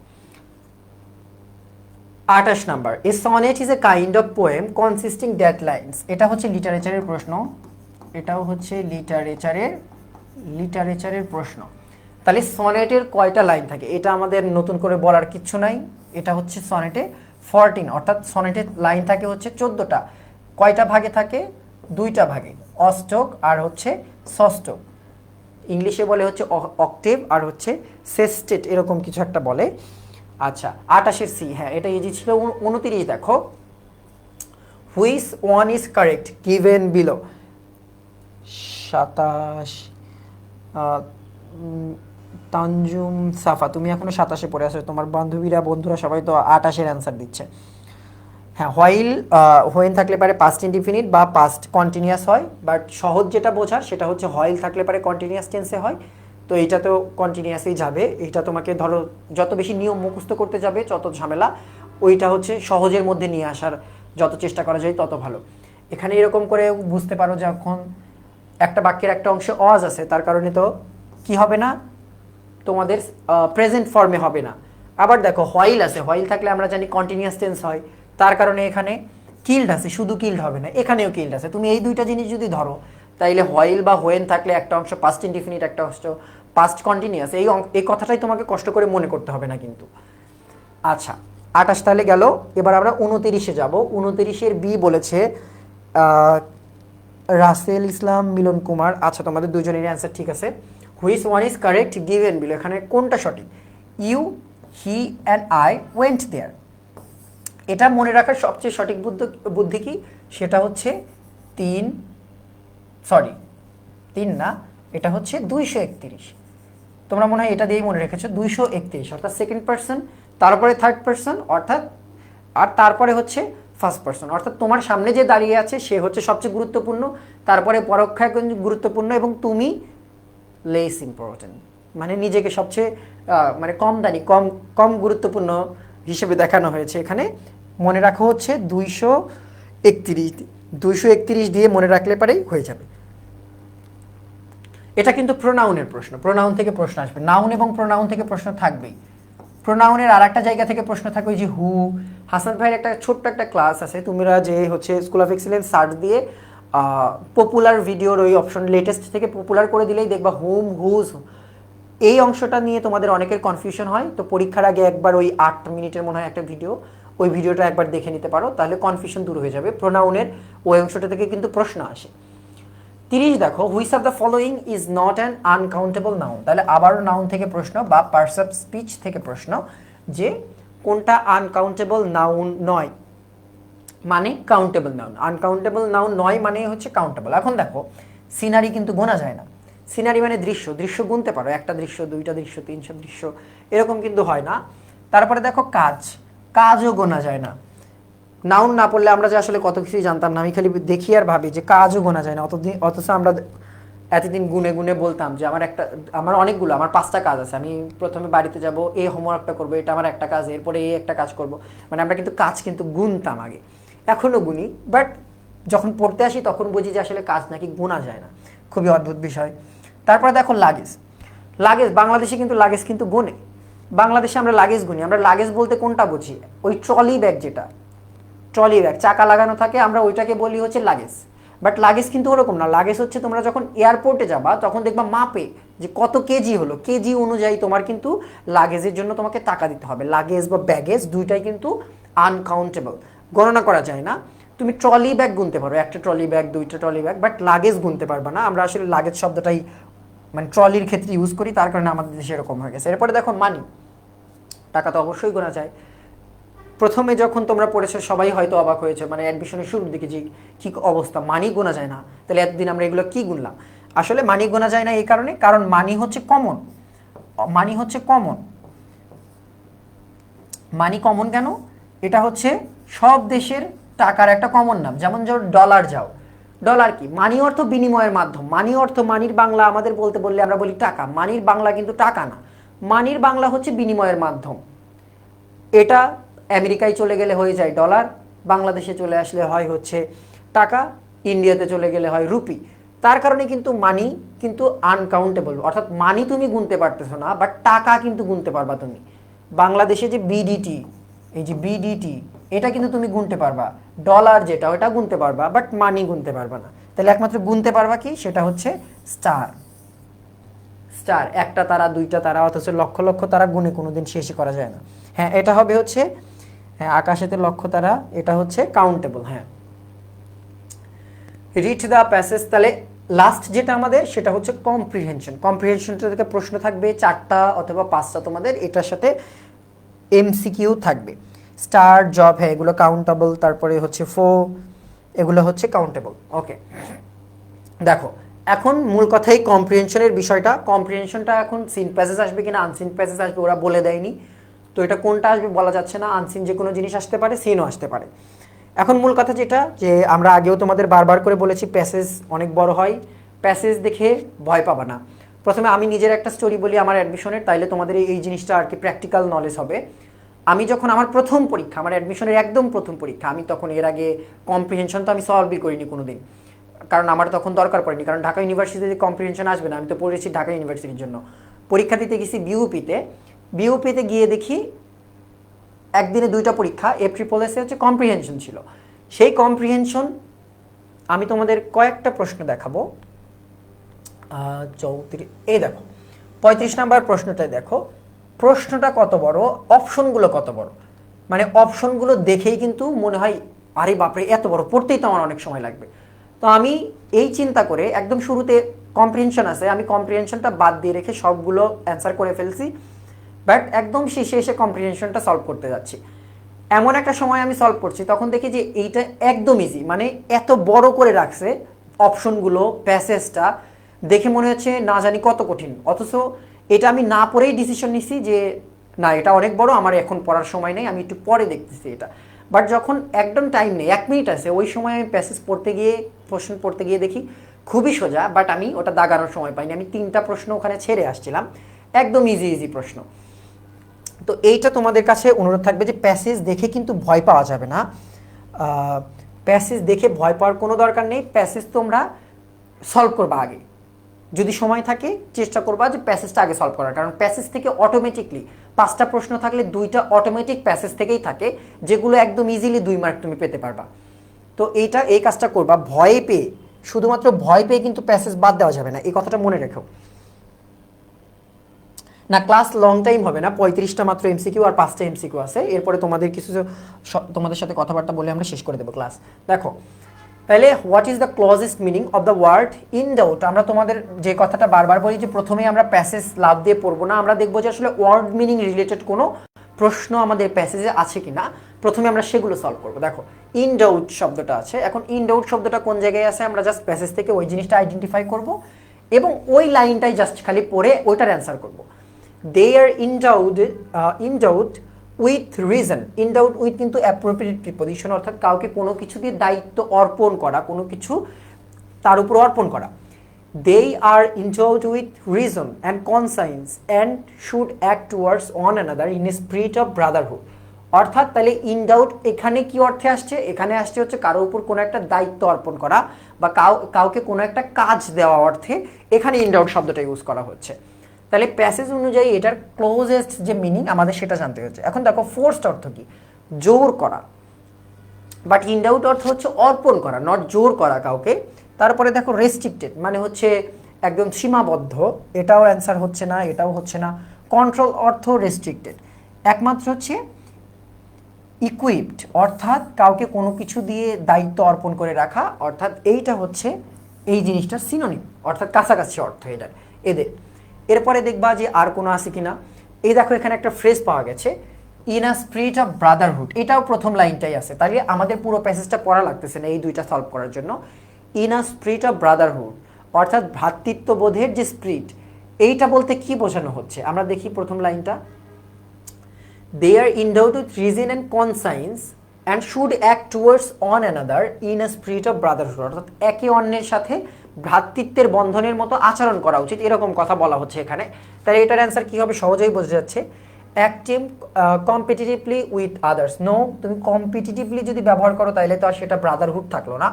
28 number, a sonnet is a kind of poem consisting that lines. এটা হচ্ছে লিটারেচারের প্রশ্ন, এটাও হচ্ছে লিটারেচারের প্রশ্ন। তাহলে সনেটের কয়টা লাইন থাকে এটা আমাদের নতুন করে বলার কিচ্ছু নাই, এটা হচ্ছে সনেটে 14, অর্থাৎ সনেটের লাইন থাকে হচ্ছে 14টা। কয়টা ভাগে থাকে? 2টা ভাগে। অষ্টক আর হচ্ছে ষষ্ঠক। ইংলিশে বলে হচ্ছে অক্টেভ আর হচ্ছে সেস্টেট, এরকম কিছু একটা বলে। আচ্ছা 28-এর সি, হ্যাঁ এটা ইজি ছিল। 29 দেখো, which one is correct given below. 27, Tanjum Safa, তুমি এখনো 27-এ পড়ে আছো, তোমার বন্ধুরা সবাই তো 28-এর অ্যান্সার দিচ্ছে। হ্যাঁ হোয়াইল হোয়েন থাকলে পারে পাস্ট ইনডিফিনিট বা পাস্ট কন্টিনিউয়াস হয়, বাট সহজ যেটা বোঝার সেটা হচ্ছে হোয়াইল থাকলে পারে কন্টিনিউয়াস টেন্সে হয়, তো এইটা তো কন্টিনিউয়াসই যাবে। এইটা তোমাকে ধরো যত বেশি নিয়ম মুখস্থ করতে যাবে তত ঝামেলা, ওইটা হচ্ছে সহজের মধ্যে নিয়ে আসার যত চেষ্টা করা যায় তত ভালো। এখানে এরকম করে বুঝতে পারো যখন একটা বাক্যের একটা অংশে অজ আছে, তার কারণে তো কি হবে না, তোমাদের প্রেজেন্ট ফর্মে হবে না। আবার দেখো হোয়াইল আছে, হোয়াইল থাকলে আমরা জানি কন্টিনিউয়াস টেন্স হয়, তার কারণে এখানে কিল্ড আছে, শুধু কিল্ড হবে না, এখানেও কিল্ড আছে। তুমি এই দুইটা জিনিস যদি ধরো তাইলে হোয়াইল বা হোয়েন থাকলে একটা অংশ পাস্ট ইনডিফিনিট, একটা অংশ পাস্ট কন্টিনিউয়াস, এই কথাটাই তোমাকে কষ্ট করে মনে করতে হবে না কিন্তু। আচ্ছা 28 তাহলে গেল। এবার আমরা 29-এ যাব। 29-এর বি বলেছে রাসেল ইসলাম, মিলন কুমার। আচ্ছা তোমাদের দুজনেরই অ্যান্সার ঠিক আছে। Which one is correct given below, এখানে কোনটা সঠিক? You, he and I went there. এটা মনে রাখার সবচেয়ে সঠিক বুদ্ধি কি, সেটা হচ্ছে 3 না, এটা হচ্ছে 231। তোমরা মনে হয় এটা দিয়েই মনে রেখেছো, 231 অর্থাৎ সেকেন্ড পার্সন, তারপরে থার্ড পার্সন অর্থাৎ, আর তারপরে হচ্ছে ফার্স্ট পার্সন, অর্থাৎ তোমার সামনে যে দাঁড়িয়ে আছে সে হচ্ছে সবচেয়ে গুরুত্বপূর্ণ, তারপরে পরোক্ষায় গুরুত্বপূর্ণ, এবং তুমি লেস ইম্পর্টেন্ট, মানে নিজেকে সবচেয়ে মানে কম দানি, কম কম গুরুত্বপূর্ণ হিসেবে দেখানো হয়েছে এখানে। মনে রাখা হচ্ছে 231 দিয়ে মনে রাখলে পারেই হয়ে যাবে। এটা কিন্তু প্রোনাউনের প্রশ্ন, প্রোনাউন থেকে প্রশ্ন আসবে, নাউন এবং প্রোনাউন থেকে প্রশ্ন থাকবেই। প্রোনাউনের আর একটা জায়গা থেকে প্রশ্ন থাকবে, যে হু। হাসান ভাইয়ের একটা ছোট্ট একটা ক্লাস আছে, তোমরা যে হচ্ছে স্কুল অফ এক্সিলেন্স সার্চ দিয়ে পপুলার ভিডিওর ওই অপশন লেটেস্ট থেকে পপুলার করে দিলেই দেখবা হুম, হুজ, এই অংশটা নিয়ে তোমাদের অনেকের কনফিউশন হয়। তো পরীক্ষার আগে একবার ওই 8 মিনিটের মনে হয় একটা ভিডিও, ওই ভিডিওটা একবার দেখে নিতে পারো, তাহলে কনফিউশন দূর হয়ে যাবে। প্রোনাউনের ওই অংশটা থেকে কিন্তু প্রশ্ন আসে। 30 দেখো, which of the following is not an uncountable noun. তাহলে আবারও নাউন থেকে প্রশ্ন বা পার্টস অফ স্পিচ থেকে প্রশ্ন, যে কোনটা আনকাউন্টেবল নাউন নয়, মানে কাউন্টেবল নাউন। আনকাউন্টেবল নাউন নয় মানে হচ্ছে কাউন্টেবল। এখন দেখো সিনারি কিন্তু গোনা যায় না। সিনারি মানে দৃশ্য, দৃশ্য গুনতে পারো, একটা দৃশ্য, দুইটা দৃশ্য, 300 দৃশ্য, এরকম কিন্তু হয় না। তারপরে দেখো কাজ, কাজও গোনা যায় না। নাউন না পড়লে আমরা যে আসলে কত কিছুই জানতাম না, আমি খালি দেখি আর ভাবি যে কাজও গোনা যায় না, অথচ আমরা এতদিন গুনে গুনে বলতাম যে আমার অনেকগুলো, আমার 5টা কাজ আছে, আমি প্রথমে বাড়িতে যাব, এই হোমওয়ার্কটা করবো, এটা আমার একটা কাজ, এরপরে এই একটা কাজ করব, মানে আমরা কিন্তু কাজ কিন্তু গুনতাম আগে, এখনও গুনি, বাট যখন পড়তে আসি তখন বুঝি যে আসলে কাজ নাকি গোনা যায় না। খুবই অদ্ভুত বিষয়। তারপরে দেখো লাগেজ, লাগেজ বাংলাদেশে কিন্তু লাগেজ কিন্তু গোনে, বাংলাদেশে আমরা লাগেজ গুনি। আমরা লাগেজ বলতে কোনটা বুঝি? ওই ট্রলি ব্যাগ, যেটা ট্রলি ব্যাগ চাকা লাগানো থাকে, আমরা ওইটাকে বলি হচ্ছে লাগেজ। বাট লাগেজ কিন্তু ওরকম না, লাগেজ হচ্ছে তোমরা যখন এয়ারপোর্টে যাবা তখন দেখবা মাপে যে কত কেজি হলো, কেজি অনুযায়ী তোমার কিন্তু লাগেজের জন্য তোমাকে টাকা দিতে হবে। লাগেজ বা ব্যাগেজ দুইটাই কিন্তু আনকাউন্টেবল, গণনা করা যায় না। তুমি ট্রলি ব্যাগ গুনতে পারো, একটা ট্রলি ব্যাগ, দুইটা ট্রলি ব্যাগ, বাট লাগেজ গুনতে পারবা না। আমরা আসলে লাগেজ শব্দটাই মানে ট্রলির ক্ষেত্রে ইউজ করি, তার কারণে আমাদের দেশে এরকম হয়ে গেছে। এরপরে দেখো মানি, টাকা তো অবশ্যই গোনা যায়। প্রথমে যখন তোমরা পড়েছো সবাই হয়তো অবাক হয়েছে, মানে অ্যাডমিশনের শুরুর দিকে যে কী অবস্থা, মানি গোনা যায় না, তাহলে এতদিন আমরা এগুলো কি গুনলাম? আসলে মানি গোনা যায় না এই কারণে, কারণ মানি হচ্ছে কমন, মানি হচ্ছে কমন। মানি কমন কেন? এটা হচ্ছে সব দেশের টাকার একটা কমন নাম। যেমন ধরো ডলার, যাও, ডলার কি? মানি অর্থ বিনিময়ের মাধ্যম, মানি অর্থ, মানির বাংলা আমাদের বলতে বললে আমরা বলি টাকা, মানির বাংলা কিন্তু টাকা না, মানির বাংলা হচ্ছে বিনিময়ের মাধ্যম। এটা আমেরিকায় চলে গেলে হয়ে যায় ডলার, বাংলাদেশে চলে আসলে হয় হচ্ছে টাকা, ইন্ডিয়াতে চলে গেলে হয় রুপি। তার কারণে কিন্তু মানি কিন্তু আনকাউন্টেবল, অর্থাৎ মানি তুমি গুনতে পারতেছো না, বাট টাকা কিন্তু গুনতে পারবা তুমি। বাংলাদেশে যে বিডিটি, এই যে বিডিটি, এটা কিন্তু তুমি গুনতে পারবা। ডলার যেটা, ওটা গুনতে পারবা, বাট মানি গুনতে পারবা না। তাহলে একমাত্র গুনতে পারবা কি? সেটা হচ্ছে স্টার। স্টার, একটা তারা, দুইটা তারা, অথচ লক্ষ লক্ষ তারা গুনে কোনোদিন শেষই করা যায় না। হ্যাঁ এটা হবে হচ্ছে, হ্যাঁ আকাশেতে লক্ষ তারা, এটা হচ্ছে কাউন্টেবল। হ্যাঁ রিড দ্য প্যাসেজ, তাহলে লাস্ট যেটা আমাদের সেটা হচ্ছে কম্প্রিহেনশন। কম্প্রিহেনশনটা থেকে প্রশ্ন থাকবে 4টা অথবা 5টা তোমাদের, এটার সাথে এমসিকিউ থাকবে। স্টার, জব, হ্যাঁ এগুলো কাউন্টেবল, তারপরে হচ্ছে এগুলো হচ্ছে কাউন্টেবল। ওকে, দেখো এখন মূল কথাই কম্প্রিহেনশনের বিষয়টা। কম্প্রিহেনশনটা এখন সিন প্যাসেজ আসবে কিনা আনসিন প্যাসেজ আসবে ওরা বলে দেয়নি, তো এটা কোনটা আসবে বলা যাচ্ছে না। আনসিন যে কোনো জিনিস আসতে পারে, সিনও আসতে পারে। এখন মূল কথা যেটা, যে আমরা আগেও তোমাদের বারবার করে বলেছি প্যাসেজ অনেক বড় হয়, প্যাসেজ দেখে ভয় পাবা না। প্রথমে আমি নিজের একটা স্টোরি বলি আমার অ্যাডমিশনের, তাইলে তোমাদের এই জিনিসটা আর কি প্র্যাকটিক্যাল নলেজ হবে। আমি যখন আমার প্রথম পরীক্ষা, আমার অ্যাডমিশনের একদম প্রথম পরীক্ষা, আমি তখন এর আগে কম্প্রিহেনশন তো আমি সলভই করিনি কোনো দিন, কারণ আমার তখন দরকার পড়েনি, কারণ ঢাকা ইউনিভার্সিটিতে কম্প্রিহেনশন আসবে না। আমি তো পড়েছি ঢাকা ইউনিভার্সিটির জন্য। পরীক্ষা দিতে গেছি বিউপিতে গিয়ে দেখি একদিনে 2টা পরীক্ষা, এফট্রিপলএসে হচ্ছে কম্প্রিহেনশন ছিল। সেই কম্প্রিহেনশন আমি তোমাদের কয়েকটা প্রশ্ন দেখাবো। 34, এই দেখো 35 নাম্বার প্রশ্নটাই দেখো, প্রশ্নটা কত বড়, অপশনগুলো কত বড়, মানে অপশনগুলো দেখেই কিন্তু মনে হয় আরে বাপরে এত বড়, পড়তেই তো আমার অনেক সময় লাগবে। তো আমি এই চিন্তা করে একদম শুরুতে কম্প্রিহেনশন আছে, আমি কম্প্রিহেনশনটা বাদ দিয়ে রেখে সবগুলো অ্যান্সার করে ফেলছি, বাট একদম শেষে এসে কম্প্রিহেনশনটা সলভ করতে যাচ্ছি। এমন একটা সময় আমি সলভ করছি, তখন দেখি যে এইটা একদম ইজি, মানে এত বড় করে রাখছে অপশনগুলো, প্যাসেজটা দেখে মনে হচ্ছে না জানি কত কঠিন, অথচ এটা আমি না পড়েই ডিসিশন নিছি যে না এটা অনেক বড়, আমার এখন পড়ার সময় নেই, আমি একটু পরে দেখতেছি এটা। বাট যখন একদম টাইম নেই, 1 মিনিট আছে, ওই সময় আমি প্যাসেজ পড়তে গিয়ে, প্রশ্ন পড়তে গিয়ে দেখি খুবই সোজা, বাট আমি ওটা দাগানোর সময় পাইনি। আমি 3টা প্রশ্ন ওখানে ছেড়ে আসছিলাম, একদম ইজি প্রশ্ন। তো এইটা তোমাদের কাছে অনুরোধ থাকবে যে প্যাসেজ দেখে কিন্তু ভয় পাওয়া যাবে না। প্যাসেজ দেখে ভয় পাওয়ার কোনো দরকার নেই, প্যাসেজ তোমরা সলভ করবা আগে, যদি সময় থাকে চেষ্টা করবা যে প্যাসেজটা আগে সলভ করার, কারণ প্যাসেজ থেকে অটোমেটিকলি 5টা প্রশ্ন থাকলে 2টা অটোমেটিক প্যাসেজ থেকেই থাকে, যেগুলো একদম ইজিলি 2 মার্ক তুমি পেতে পারবা। তো এই কাজটা করবা ভয় পেয়ে, শুধুমাত্র ভয় পেয়ে কিন্তু প্যাসেজ বাদ দেওয়া যাবে না, এই কথাটা মনে রেখো। না ক্লাস লং টাইম হবে না, 35টা মাত্র এমসিকিউ আর 5টা এমসিকিউ আছে, এরপরে তোমাদের কিছু তোমাদের সাথে কথাবার্তা বলে আমরা শেষ করে দেবো ক্লাস। দেখো তাহলে what is the closest meaning of the word in doubt. আমরা তোমাদের যে কথাটা বারবার বলি যে প্রথমে আমরা প্যাসেজ লাভ দিয়ে পড়বো না, আমরা দেখবো যে আসলে ওয়ার্ড মিনিং রিলেটেড কোনো প্রশ্ন আমাদের প্যাসেজে আছে কিনা, প্রথমে আমরা সেগুলো সলভ করবো। দেখো ইন ডাউট শব্দটা আছে, এখন ইন ডাউট শব্দটা কোন জায়গায় আছে, আমরা জাস্ট প্যাসেজ থেকে ওই জিনিসটা আইডেন্টিফাই করব এবং ওই লাইনটাই জাস্ট খালি পড়ে ওইটার অ্যান্সার করবো। They are endowed with reason. Endowed with কিন্তু appropriate preposition, অর্থাৎ কাউকে কোনো কিছু দিয়ে দায়িত্ব অর্পণ করা, কোনো কিছু তার উপর অর্পণ করা। They are endowed with reason and conscience and should act towards one another in a spirit of brotherhood. অর্থাৎ তাহলে endowed এখানে কি অর্থে আসছে, এখানে আসছে হচ্ছে কারোর উপর কোনো একটা দায়িত্ব অর্পণ করা বা কাউকে কোনো একটা কাজ দেওয়া অর্থে এখানে endowed শব্দটা ইউজ করা হচ্ছে। তাহলে প্যাসেজ অনুযায়ী এটার ক্লোজেস্ট যে মিনিং আমাদের সেটা জানতে হচ্ছে। এখন দেখো ফোর্সড অর্থ কি, জোর করা, বাট ইনডাউট অর্থ হচ্ছে অর্পণ করা, নট জোর করা কাউকে। তারপরে দেখো রেস্ট্রিক্টেড মানে হচ্ছে একদম সীমাবদ্ধ, এটাও অ্যান্সার হচ্ছে না, এটাও হচ্ছে না। কন্ট্রোল অর্থ রেস্ট্রিক্টেড, একমাত্র হচ্ছে ইকুইপড অর্থাৎ কাউকে কোনো কিছু দিয়ে দায়িত্ব অর্পণ করে রাখা, অর্থাৎ এইটা হচ্ছে এই জিনিসটার সিনোনিম, অর্থাৎ কাছাকাছি অর্থ এটার এদের। এরপরে দেখবা যে আর কোনো আছে কিনা। এই দেখো এখানে একটা ফ্রেজ পাওয়া গেছে, in a spirit of Brotherhood, এটাও প্রথম লাইনটাই আছে, তাহলে আমাদের পুরো প্যাসেজটা পড়া লাগতেছে না এই দুইটা সলভ করার জন্য। In a spirit of brotherhood অর্থাৎ ভ্রাতৃত্ববোধের যে স্পিরিট, এইটা বলতে কি বোঝানো হচ্ছে আমরা দেখি প্রথম লাইনটা। They are endowed with reason and conscience and should act towards one another in a spirit of brotherhood, অর্থাৎ একে অন্যের সাথে ভ্রাতৃত্বের বন্ধনের মতো আচরণ করা উচিত, এরকম কথা বলা হচ্ছে এখানে। তাহলে এটার অ্যান্সার কী হবে, সহজেই বোঝা যাচ্ছে। Acting competitively with others, no তুমি কম্পিটিটিভলি যদি ব্যবহার করো তাহলে তো আর সেটা ব্রাদারহুড থাকলো না।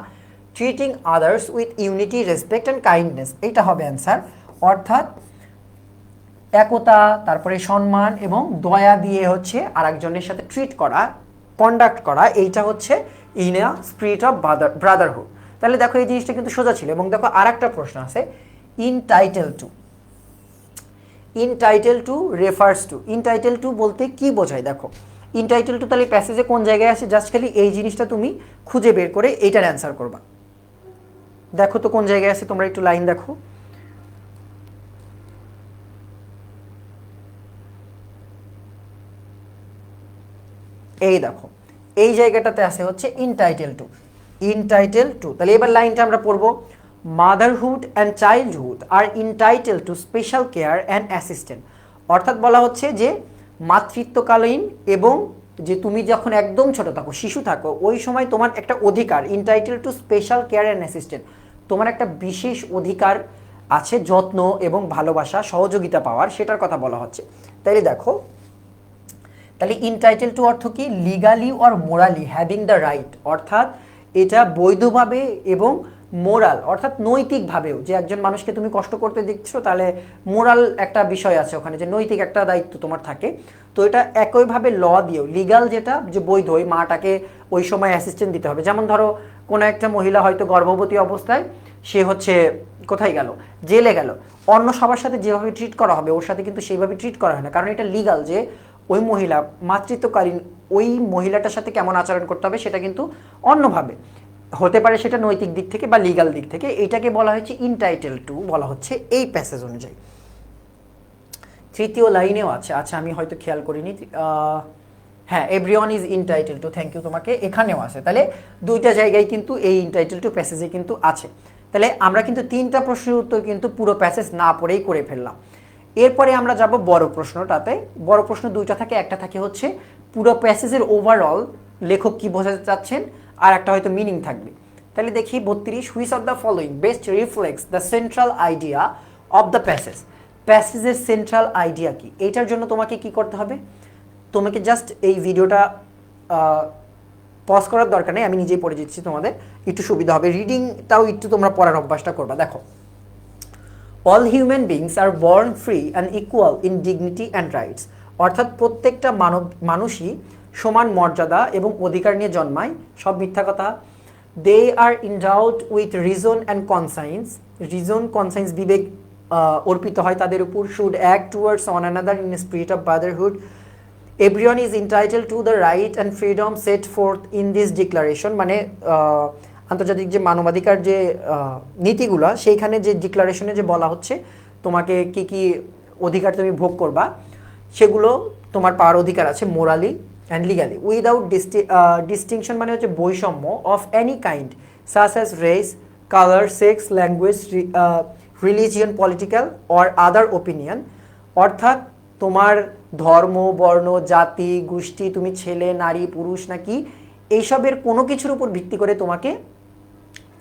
Treating others with unity, respect and kindness, এইটা হবে অ্যান্সার। অর্থাৎ একতা, তারপরে সম্মান এবং দয়া দিয়ে হচ্ছে আরেকজনের সাথে ট্রিট করা, কন্ডাক্ট করা, এইটা হচ্ছে in a spirit of Brotherhood. তাহলে দেখো এই জিনিসটা কিন্তু সোজা ছিল। এবং দেখো আর একটা প্রশ্ন আছে, entitled to. Entitled to refers to, entitled to বলতে কি বোঝায় দেখো, ইনটাইটেল টু তাহলে প্যাসেজে কোন জায়গায় আছে, জাস্ট খালি এই জিনিসটা তুমি খুঁজে বের করে এইটার অ্যান্সার করবা। দেখো তো কোন জায়গায় আছে, তোমরা একটু লাইন দেখো। এই দেখো এই জায়গাটাতে আছে হচ্ছে ইনটাইটেল টু, ইনটাইটেল টু। তাহলে এবার লাইনটা আমরা পড়বো, motherhood and childhood are entitled to special care and assistant. অর্থাৎ বলা হচ্ছে যে মাতৃত্বকালীন এবং যে তুমি যখন একদম ছোট থাকো, শিশু থাকো, ওই সময় তোমার একটা অধিকার, entitled to special care and assistant, তোমার একটা বিশেষ অধিকার আছে যত্ন এবং ভালোবাসা সহযোগিতা পাওয়ার, সেটার কথা বলা হচ্ছে। তাইলে দেখো, তাহলে ইনটাইটেল টু অর্থ কি, legally or morally having the right, অর্থাৎ এটা বৈধভাবে এবং মোরাল অর্থাৎ নৈতিকভাবেও, যে একজন মানুষকে তুমি কষ্ট করতে দিচ্ছ তাহলে মোরাল একটা বিষয় আছে ওখানে, যে নৈতিক একটা দায়িত্ব তোমার থাকে। তো এটা একইভাবে ল দিয়েও লিগাল, যেটা যে বৈধ, ওই মাটাকে ওই সময় অ্যাসিস্ট্যান্ট দিতে হবে। যেমন ধরো কোনো একটা মহিলা হয়তো গর্ভবতী অবস্থায় সে হচ্ছে কোথায় গেল, জেলে গেল, অন্য সবার সাথে যেভাবে ট্রিট করা হবে ওর সাথে কিন্তু সেইভাবে ট্রিট করা হয় না, কারণ এটা লিগাল, যে ওই মহিলা মাতৃত্বকালীন ওই মহিলাটার সাথে কেমন আচরণ করতে হবে সেটা কিন্তু অন্যভাবে হতে পারে, সেটা নৈতিক দিক থেকে বা লিগাল দিক থেকে। এটাকে বলা হচ্ছে ইনটাইটেল টু, বলা হচ্ছে এই প্যাসেজ অনুযায়ী। তৃতীয় লাইনেও আছে, আচ্ছা আমি হয়তো খেয়াল করিনি, হ্যাঁ, everyone is entitled to, thank you তোমাকে, এখানেও আছে। তাহলে দুইটা জায়গায় কিন্তু এই ইনটাইটেল টু প্যাসেজে কিন্তু আছে। তাহলে আমরা কিন্তু তিনটা প্রশ্নের উত্তর কিন্তু পুরো প্যাসেজ না পড়েই করে ফেললাম। এরপরে আমরা যাব বড় প্রশ্নটাতে। বড় প্রশ্ন দুইটা থাকে, একটা থাকে হচ্ছে পুরো প্যাসেজের ওভারঅল লেখক কি বোঝাতে চাচ্ছেন, আর একটা হয়তো মিনিং থাকবে। তাহলে দেখি 32, which of the following best reflects the central idea of the passage. প্যাসেজের সেন্ট্রাল আইডিয়া কি, এইটার জন্য তোমাকে কি করতে হবে, তোমাকে জাস্ট এই ভিডিওটা পজ করার দরকার নেই, আমি নিজেই পড়ে দিচ্ছি, তোমাদের একটু সুবিধা হবে, রিডিংটাও একটু তোমরা পড়ার অভ্যাসটা করবা। দেখো, all human beings are born free and equal in dignity and rights, অর্থাৎ প্রত্যেকটা মানুষই সমান মর্যাদা এবং অধিকার নিয়ে জন্মায়, সব মিথ্যা কথা। They are endowed with reason and conscience, reason conscience বিবেক অর্পিত হয় তাদের উপর। Should act towards one another in spirit of brotherhood. Everyone is entitled to the right and freedom set forth in this declaration, মানে আন্তর্জাতিক যে মানবাধিকার যে নীতিগুলো, সেইখানে যে ডিক্লারেশনে যে বলা হচ্ছে তোমাকে কি কি অধিকার তুমি ভোগ করবা, সেগুলো তোমার পাওয়ার অধিকার আছে morally and legally, without distinction, মানে হচ্ছে বৈষম্য, of any kind, such as race, colour, sex, language, religion, political or other opinion, অর্থাৎ তোমার ধর্ম, বর্ণ, জাতি, গোষ্ঠী, তুমি ছেলে, নারী, পুরুষ নাকি, এইসবের কোনো কিছুর উপর ভিত্তি করে তোমাকে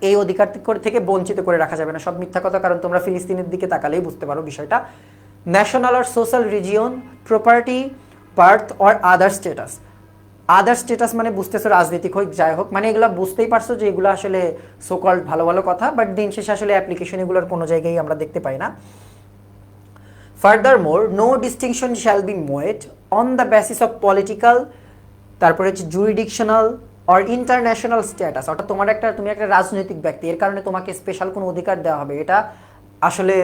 এই অধিকার থেকে বঞ্চিত করে রাখা যাবে না। সব মিথ্যা কথা, কারণ তোমরা ফিলিস্তিনের দিকে তাকালেই বুঝতে পারো বিষয়টা। ন্যাশনাল আর social region, property, birth or other status. Other status মানে বুঝতেছো রাজনৈতিক হোক যাই হোক, মানে এগুলো বুঝতেই পারছো যে এগুলো আসলে সোকল্ড ভালো ভালো কথা, বাট দিন শেষে আসলে অ্যাপ্লিকেশন এগুলোর কোনো জায়গায় আমরা দেখতে পাই না। Furthermore, no distinction shall be made on the basis of political, তারপরে হচ্ছে জুরিডিকশনাল অর ইন্টারন্যাশনাল স্ট্যাটাস, অর্থাৎ তুমি একটা রাজনৈতিক ব্যক্তি, এর কারণে তোমাকে স্পেশাল কোনো অধিকার দেওয়া হবে, এটা আসলে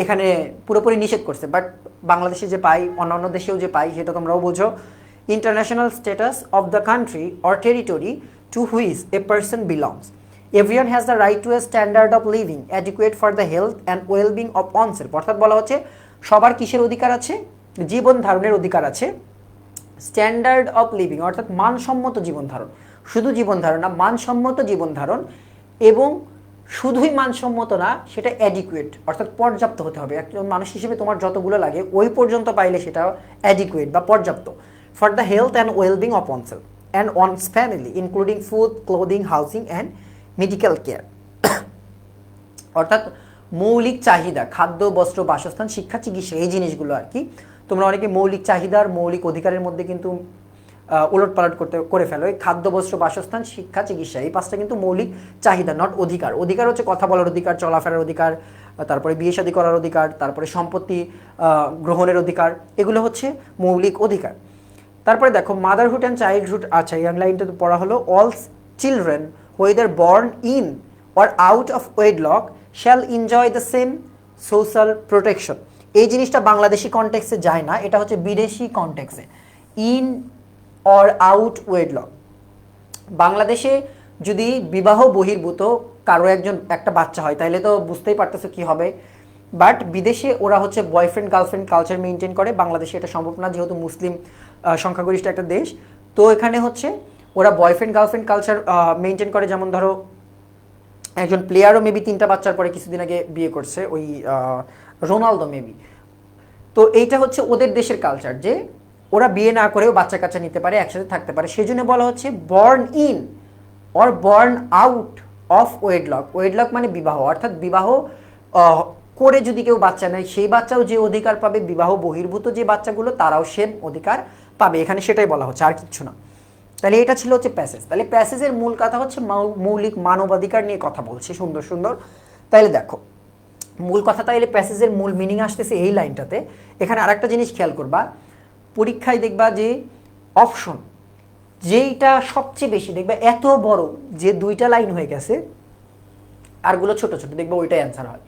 এখানে পুরোপুরি নিষেধ করছে। বাট বাংলাদেশে যে পাই, অন্যান্য দেশেও যে পাই, সেটা তোমরাও বোঝো। International status of the country or territory to which a person belongs. Everyone has the right to a standard of living adequate for the health and wellbeing of oneself, অর্থাৎ বলা হচ্ছে সবার কিসের অধিকার আছে, জীবন ধারণের অধিকার আছে। স্ট্যান্ডার্ড অফ লিভিং অর্থাৎ মানসম্মত জীবন ধারণ, শুধু জীবন ধারণ না, মানসম্মত জীবন ধারণ, এবং শুধুই মানসম্মত না, সেটা অ্যাডিকুয়েট অর্থাৎ পর্যাপ্ত হতে হবে। একজন মানুষ হিসেবে তোমার যতগুলো লাগে ওই পর্যন্ত পাইলে সেটা অ্যাডিকুয়েট বা পর্যাপ্ত। For the health and wellbeing of oneself and one's family including food, clothing, housing and medical care, অর্থাৎ মৌলিক চাহিদা, খাদ্য, বস্ত্র, বাসস্থান, শিক্ষা, চিকিৎসা, এই জিনিসগুলো আর কি। তোমরা অনেকে মৌলিক চাহিদার মৌলিক অধিকারের মধ্যে কিন্তু উলটপালট করে ফেলো। এই খাদ্য, বস্ত্র, বাসস্থান, শিক্ষা, চিকিৎসা, এই পাঁচটা কিন্তু মৌলিক চাহিদা, নট অধিকার। অধিকার হচ্ছে কথা বলার অধিকার, চলাফেরার অধিকার, তারপরে বিয়ে শাদী করার অধিকার, তারপরে সম্পত্তি গ্রহণের অধিকার, এগুলো হচ্ছে মৌলিক অধিকার। তারপরে দেখো মাদারহুড অ্যান্ড চাইল্ডহুড, আচ্ছা এই লাইনটা তো পড়া হলো। All children whether born in or out of wedlock shall enjoy the same social protection। এই জিনিসটা বাংলাদেশি কনটেক্সে যায় না, এটা হচ্ছে বিদেশি কনটেক্সে। ইন অর আউট ওয়েডলক, বাংলাদেশে যদি বিবাহ বহির্ভূত কারো একটা বাচ্চা হয়, তাইলে তো বুঝতেই পারতেছো কি হবে। বাট বিদেশে ওরা হচ্ছে বয়ফ্রেন্ড গার্লফ্রেন্ড কালচার মেনটেন করে, বাংলাদেশে এটা সম্ভব না যেহেতু মুসলিম সংখ্যাগরিষ্ঠ একটা দেশ। তো এখানে হচ্ছে ওরা বয়ফ্রেন্ড গার্লফ্রেন্ড কালচার মেনটেন করে। যেমন ধরো একজন প্লেয়ারও মেবি 3টা বাচ্চার পরে কিছুদিন আগে বিয়ে করছে, ওই রোনালদো মেবি। তো এইটা হচ্ছে ওদের দেশের কালচার, যে ওরা বিয়ে না করেও বাচ্চা কাচ্চা নিতে পারে, একসাথে থাকতে পারে। সেই জন্য বলা হচ্ছে born in or born out of wedlock. Wedlock মানে বিবাহ, অর্থাৎ বিবাহ করে যদি কেউ বাচ্চা নেয় সেই বাচ্চাও যে অধিকার পাবে, বিবাহ বহির্ভূত যে বাচ্চাগুলো তারাও সেম অধিকার পাবে, এখানে সেটাই বলা হচ্ছে, আর কিচ্ছু না। তাহলে এটা ছিল হচ্ছে প্যাসেজ। তাহলে প্যাসেজের মূল কথা হচ্ছে মৌলিক মানবাধিকার নিয়ে কথা বলছে, সুন্দর সুন্দর। তাইলে দেখো মূল কথা, তাইলে প্যাসেজের মূল মিনিং আসতেছে এই লাইনটাতে। এখানে আরেকটা জিনিস খেয়াল করবা, পরীক্ষায় দেখবা যে অপশন যেইটা সবচেয়ে বেশি দেখবা এত বড়, যে 2টা লাইন হয়ে গেছে আরগুলো ছোট ছোট, দেখবা ওইটাই অ্যান্সার হয়।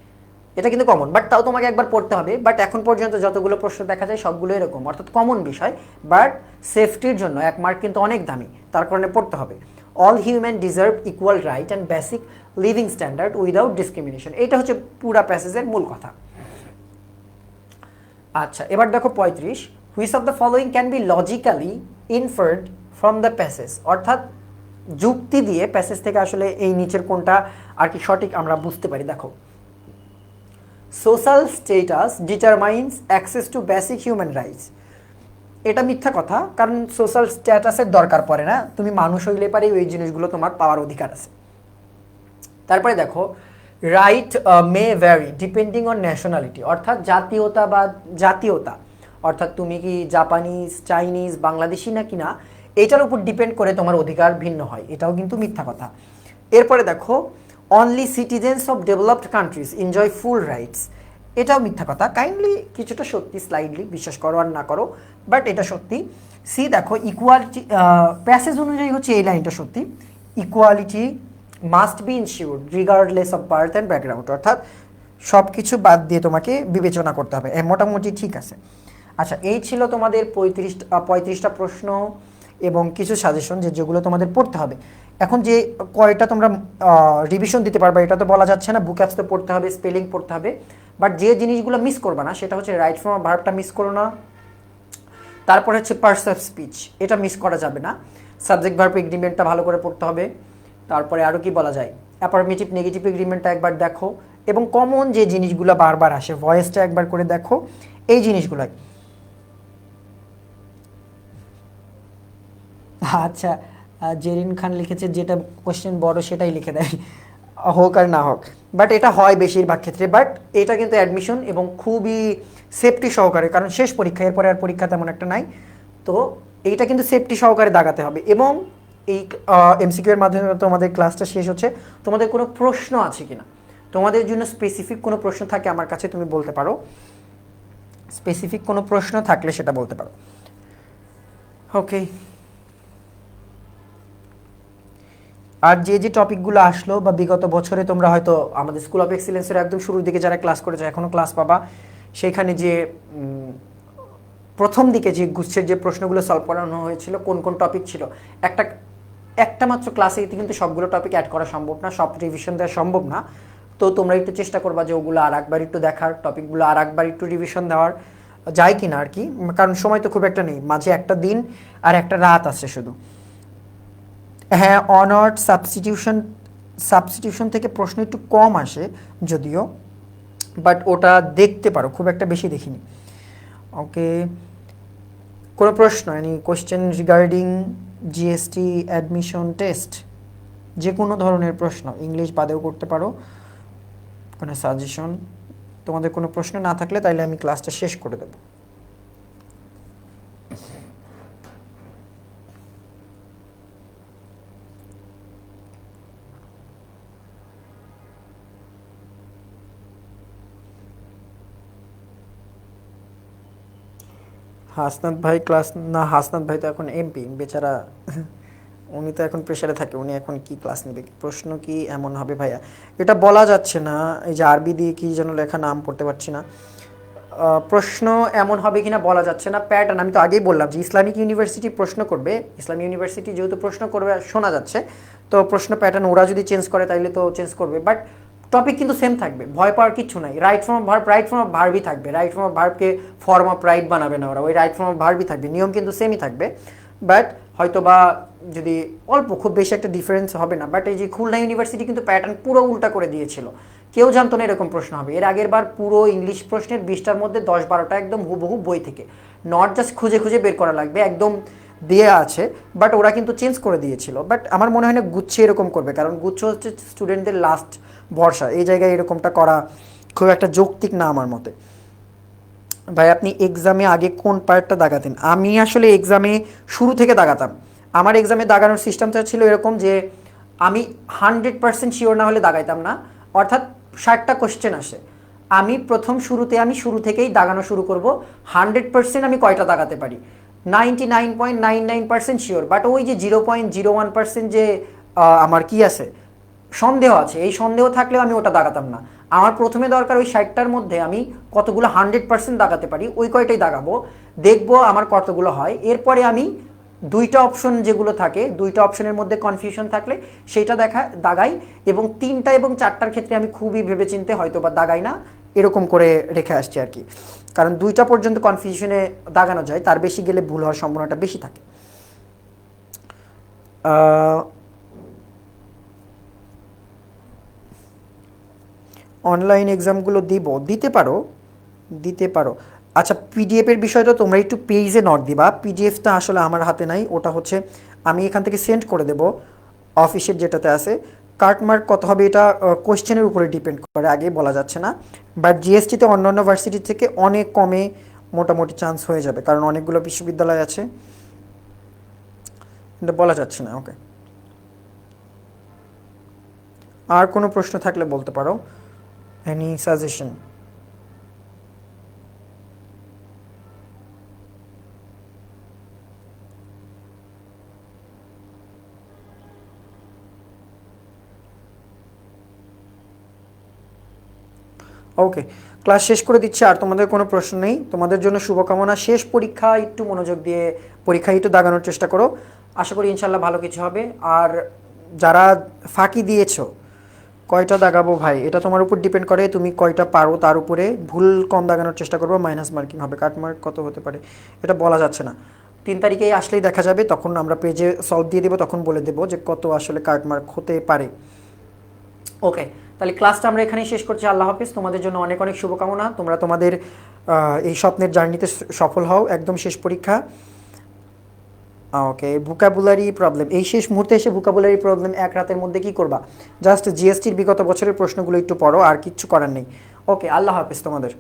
এটা কিন্তু কমন, বাট তাও তোমাকে একবার পড়তে হবে। বাট এখন পর্যন্ত যতগুলো প্রশ্ন দেখা যায় সবগুলো এরকম, অর্থাৎ কমন বিষয়, বাট সেফটির জন্য 1 মার্ক কিন্তু অনেক দামি, তার কারণে পড়তে হবে। All human deserve equal right and basic living standard without discrimination. এটা হচ্ছে পুরা প্যাসেজের মূল কথা। আচ্ছা, এবার দেখো 35, which of the following can be logically inferred from the passage. অর্থাৎ যুক্তি দিয়ে প্যাসেজ থেকে আসলে এই নিচের কোনটা আর কি সঠিক আমরা বুঝতে পারি। দেখো, social status determines access to basic human rights. এটা মিথ্যা কথা, কারণ সোশ্যাল স্ট্যাটাসের দরকার পড়ে না, তুমি মানুষ হইলে পারে ওই জিনিসগুলো তোমার পাওয়ার অধিকার আছে। তারপরে দেখো, right may vary depending on nationality. অর্থাৎ জাতীয়তা, অর্থাৎ তুমি কি জাপানিজ, চাইনিজ, বাংলাদেশি না কিনা, এটার উপর ডিপেন্ড করে তোমার অধিকার ভিন্ন হয়, এটাও কিন্তু মিথ্যা কথা। এরপরে দেখো, only citizens of developed countries enjoy full rights. এটাও মিথ্যা কথা, কাইন্ডলি কিছুটা সত্যি, স্লাইডলি বিশ্বাস করো আর না করো, বাট এটা সত্যি। সি দেখো, ইকুয়ালিটি প্যাসেজ অনুযায়ী হচ্ছে এই লাইনটা সত্যি, equality must be ensured regardless of birth and background. অর্থাৎ সব কিছু বাদ দিয়ে তোমাকে বিবেচনা করতে হবে, মোটামুটি ঠিক আছে। আচ্ছা, এই ছিল তোমাদের 35টা প্রশ্ন এবং কিছু সাজেশন যেগুলো তোমাদের পড়তে হবে। এখন যে কয়টা তোমরা রিভিশন দিতে পারবে এটা তো বলা যাচ্ছে না, বুক অ্যাপস তো পড়তে হবে, স্পেলিং পড়তে হবে, বাট যে জিনিসগুলো মিস করবে না সেটা হচ্ছে রাইট ফর্ম অফ ভার্বটা মিস করো না। তারপর হচ্ছে পার্টস অফ স্পিচ, এটা মিস করা যাবে না। সাবজেক্ট ভার্ব এগ্রিমেন্টটা ভালো করে পড়তে হবে। তারপরে আরও কি বলা যায়, অ্যাফার্মেটিভ নেগেটিভ এগ্রিমেন্টটা একবার দেখো, এবং কমন যে জিনিসগুলো বারবার আসে ভয়েসটা একবার করে দেখো, এই জিনিসগুলোই। আচ্ছা, জেরিন খান লিখেছে যেটা কোশ্চেন বড় সেটাই লিখে দেয়, হোক আর না হোক, বাট এটা হয় বেশিরভাগ ক্ষেত্রে। বাট এটা কিন্তু অ্যাডমিশন এবং খুবই সেফটি সহকারে, কারণ শেষ পরীক্ষা, এরপরে আর পরীক্ষা তেমন একটা নাই, তো এইটা কিন্তু সেফটি সহকারে দাগাতে হবে। এবং এই এমসিকিউ এর মাধ্যমে তোমাদের ক্লাসটা শেষ হচ্ছে। তোমাদের কোনো প্রশ্ন আছে কিনা, তোমাদের জন্য স্পেসিফিক কোনো প্রশ্ন থাকে আমার কাছে তুমি বলতে পারো, স্পেসিফিক কোনো প্রশ্ন থাকলে সেটা বলতে পারো। ওকে, আর যে যে টপিকগুলো আসলো বা বিগত বছরে তোমরা হয়তো আমাদের স্কুল অফ এক্সিলেন্সের একদম শুরুর দিকে যারা ক্লাস করেছো এখনও ক্লাস পাবা, সেখানে যে প্রথম দিকে যে গুচ্ছের যে প্রশ্নগুলো সলভ করানো হয়েছিল, কোন কোন টপিক ছিল, একটা মাত্র ক্লাসে কিন্তু সবগুলো টপিক অ্যাড করা সম্ভব না, সব রিভিশন দেওয়া সম্ভব না। তো তোমরা একটু চেষ্টা করবা যে ওগুলো আর একবার একটু দেখার, টপিকগুলো আর একবার একটু রিভিশন দেওয়ার যায় কিনা আর কি, কারণ সময় তো খুব একটা নেই, মাঝে একটা দিন আর একটা রাত আছে শুধু। হ্যাঁ, অনার্ড সাবস্টিটিউশন থেকে প্রশ্ন একটু কম আসে যদিও, বাট ওটা দেখতে পারো, খুব একটা বেশি দেখিনি। ওকে, কোনো প্রশ্ন, any question regarding GST admission test, যে কোনো ধরনের প্রশ্ন, ইংলিশ বাদেও করতে পারো, কোনো সাজেশন, তোমাদের কোনো প্রশ্ন না থাকলে তাইলে আমি ক্লাসটা শেষ করে দেবো। হাসনাত ভাই ক্লাস না, হাসনাত ভাই তো এখন এমপি বেচারা, উনি তো এখন প্রেশারে থাকে, উনি এখন কি ক্লাস নেবে? প্রশ্ন কি এমন হবে ভাইয়া, এটা বলা যাচ্ছে না, এই যে আরবি দিয়ে কি যেন লেখা, নাম পড়তে পারছি না, প্রশ্ন এমন হবে কিনা বলা যাচ্ছে না। প্যাটার্ন আমি তো আগেই বললাম যে ইসলামিক ইউনিভার্সিটি প্রশ্ন করবে, ইসলামিক ইউনিভার্সিটি যেহেতু প্রশ্ন করবে শোনা যাচ্ছে, তো প্রশ্ন প্যাটার্ন ওরা যদি চেঞ্জ করে তাইলে তো চেঞ্জ করবে, বাট টপিক কিন্তু সেম থাকবে, ভয় পাওয়ার কিছু নাই। Right form of verb right form of ভার্বই থাকবে, রাইট ফর্ম অফ ভার্বকে ফর্ম অফ রাইট বানাবে না ওরা, ওই রাইট ফর্ম অফ ভার্বই থাকবে, নিয়ম কিন্তু সেমই থাকবে। বাট হয়তো বা যদি অল্প খুব বেশি একটা ডিফারেন্স হবে না। বাট এই যে খুলনা ইউনিভার্সিটি কিন্তু প্যাটার্ন পুরো উল্টা করে দিয়েছিল, কেউ জানতো না এরকম প্রশ্ন হবে। এর আগের বার পুরো ইংলিশ প্রশ্নের 20টার মধ্যে 10-12টা একদম হুবহু বই থেকে, নট জাস্ট খুঁজে খুঁজে বের করা লাগবে, একদম দেয়া আছে। বাট ওরা কিন্তু চেঞ্জ করে দিয়েছিল। বাট আমার মনে হয় না গুচ্ছে এরকম করবে, কারণ গুচ্ছ হচ্ছে স্টুডেন্টদের লাস্ট ভরসা, এই জায়গায় এরকমটা করা খুব একটা যৌক্তিক না আমার মতে। ভাই আপনি এক্সামে আগে কোন পার্টটা দাগাতেন? আমি আসলে এক্সামে শুরু থেকে দাগাতাম। আমার এক্সামে দাগানোর সিস্টেমটা ছিল এরকম যে আমি 100% শিওর না হলে দাগাইতাম না। অর্থাৎ 60টা কোশ্চেন আসে, আমি শুরু থেকেই দাগানো শুরু করব। 100% আমি কয়টা দাগাতে পারি, 99.99% শিওর। বাট ওই যে 0.01% যে আমার কি আছে, সন্দেহ আছে, এই সন্দেহ থাকলেও আমি ওটা দাগাতাম না। আমার প্রথমে দরকার ওই 60টার মধ্যে আমি কতগুলো 100% দাগাতে পারি, ওই কয়টাই দাগাবো, দেখবো আমার কতগুলো হয়। এরপরে আমি দুইটা অপশন যেগুলো থাকে, দুইটা অপশনের মধ্যে কনফিউশন থাকলে সেটা দাগাই, এবং 3টা এবং 4টার ক্ষেত্রে আমি খুবই ভেবেচিন্তে হয়তো বা দাগাই না, এরকম করে রেখে আসছি আর কি। কারণ 2টা পর্যন্ত কনফিউশনে দাগানো যায়, তার বেশি গেলে ভুল হওয়ার সম্ভাবনাটা বেশি থাকে। অনলাইন এক্সামগুলো দিতে পারো। আচ্ছা পিডিএফের বিষয়টা তোমরা একটু পেজে নক দিবা, পিডিএফটা আসলে আমার হাতে নাই, ওটা হচ্ছে আমি এখান থেকে সেন্ড করে দেব অফিসের যেটাতে আছে। কাটমার্ক কত হবে এটা কোশ্চেনের উপরে ডিপেন্ড করে, আগে বলা যাচ্ছে না। বাট জিএসটিতে অন্যান্য ভার্সিটি থেকে অনেক কমে মোটামুটি চান্স হয়ে যাবে, কারণ অনেকগুলো বিশ্ববিদ্যালয় আছে, এটা বলা যাচ্ছে না। ওকে, আর কোনো প্রশ্ন থাকলে বলতে পারো, এনি সাজেশন? ওকে, ক্লাস শেষ করে দিচ্ছি, আর তোমাদের কোনো প্রশ্ন নেই, তোমাদের জন্য শুভকামনা। শেষ পরীক্ষা একটু মনোযোগ দিয়ে পরীক্ষায় একটু দাগানোর চেষ্টা করো, আশা করি ইনশাল্লাহ ভালো কিছু হবে। আর যারা ফাঁকি দিয়েছো, কয়টা দাগাবো ভাই এটা তোমার উপর ডিপেন্ড করে, তুমি কয়টা পারো তার উপরে। ভুল কম দাগানোর চেষ্টা করবো, মাইনাস মার্কিং হবে। কাট মার্ক কত হতে পারে এটা বলা যাচ্ছে না, 3 তারিখেই আসলেই দেখা যাবে, তখন আমরা পেজে সলভ দিয়ে দেবো, তখন বলে দেবো যে কত আসলে কাট মার্ক হতে পারে। ওকে, তাহলে ক্লাসটা আমরা এখানেই শেষ করছি। আল্লাহ হাফিজ, তোমাদের জন্য অনেক অনেক শুভকামনা, তোমরা তোমাদের এই স্বপ্নের জার্নিতে সফল হও, একদম শেষ পরীক্ষা। ওকে, ভোকাবুলারি প্রবলেম, এই শেষ মুহূর্তে এসে ভোকাবুলারি প্রবলেম এক রাতের মধ্যে কি করবা? জাস্ট জিএসটির বিগত বছরের প্রশ্নগুলো একটু পড়ো, আর কিচ্ছু করার নেই। ওকে, আল্লাহ হাফিজ তোমাদের।